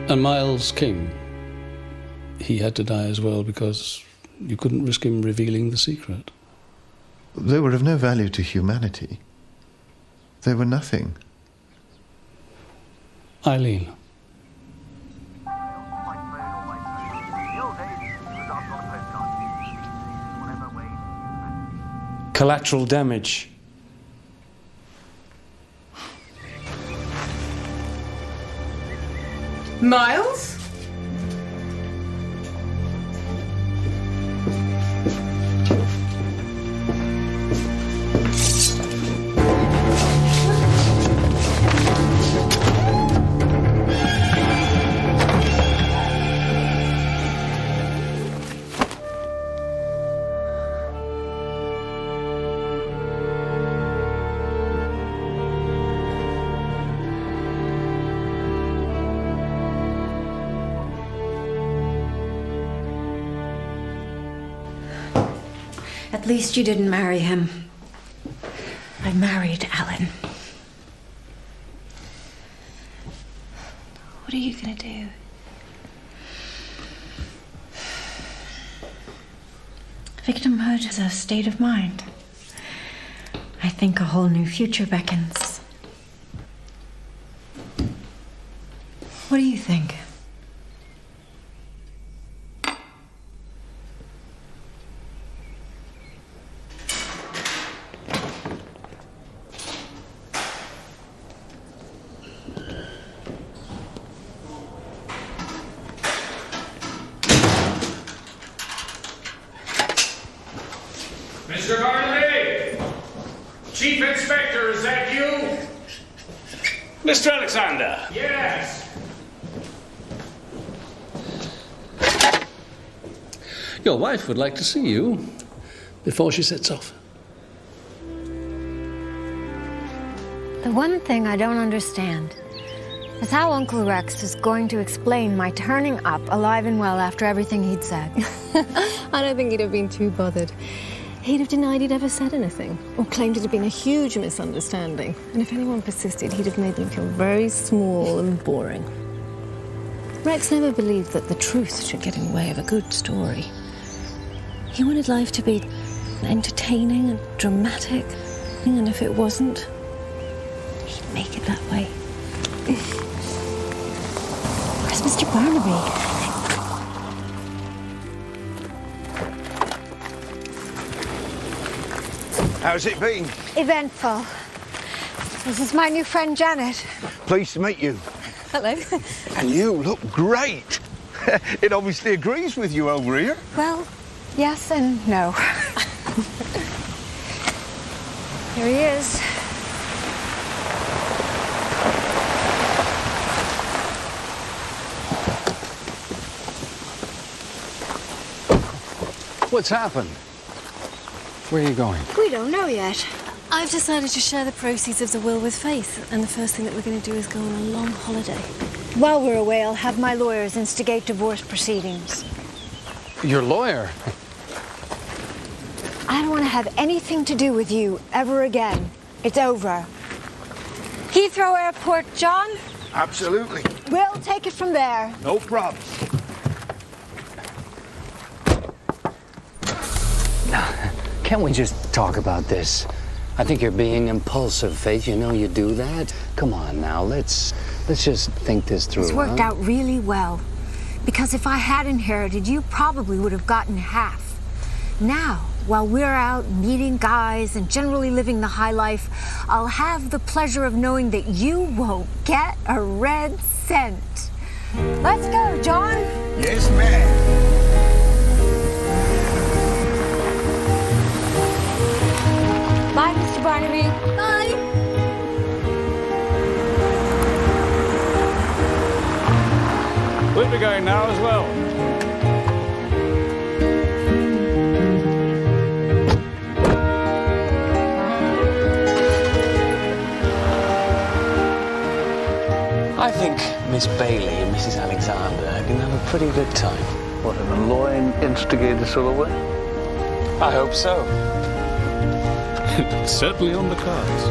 And Miles King, he had to die as well because you couldn't risk him revealing the secret. They were of no value to humanity. They were nothing. Eileen. Collateral damage. Miles? At least you didn't marry him. I married Alan. What are you going to do? Victimhood is a state of mind. I think a whole new future beckons. What do you think? Mr. Barnaby! Chief Inspector, is that you? Mr. Alexander! Yes. Your wife would like to see you before she sets off. The one thing I don't understand is how Uncle Rex is going to explain my turning up alive and well after everything he'd said. I don't think he'd have been too bothered. He'd have denied he'd ever said anything, or claimed it had been a huge misunderstanding. And if anyone persisted, he'd have made them feel very small and boring. Rex never believed that the truth should get in the way of a good story. He wanted life to be entertaining and dramatic, and if it wasn't, he'd make it that way. Where's Mr. Barnaby? How's it been? Eventful. This is my new friend, Janet. Pleased to meet you. Hello. And you look great. It obviously agrees with you over here. Well, yes and no. Here he is. What's happened? Where are you going? We don't know yet. I've decided to share the proceeds of the will with Faith, and the first thing that we're going to do is go on a long holiday. While we're away, I'll have my lawyers instigate divorce proceedings. Your lawyer? I don't want to have anything to do with you ever again. It's over. Heathrow Airport, John? Absolutely. We'll take it from there. No problem. Can't we just talk about this? I think you're being impulsive, Faith. You know you do that. Come on now, let's just think this through. It's worked out really well. Because if I had inherited, you probably would have gotten half. Now, while we're out meeting guys and generally living the high life, I'll have the pleasure of knowing that you won't get a red cent. Let's go, John. Yes, ma'am. Bye, Mr. Barnaby. Bye. We'll be going now as well. I think Miss Bailey and Mrs. Alexander are going to have a pretty good time. What, in a lawyer-instigated sort of way? I hope so. Certainly on the cards.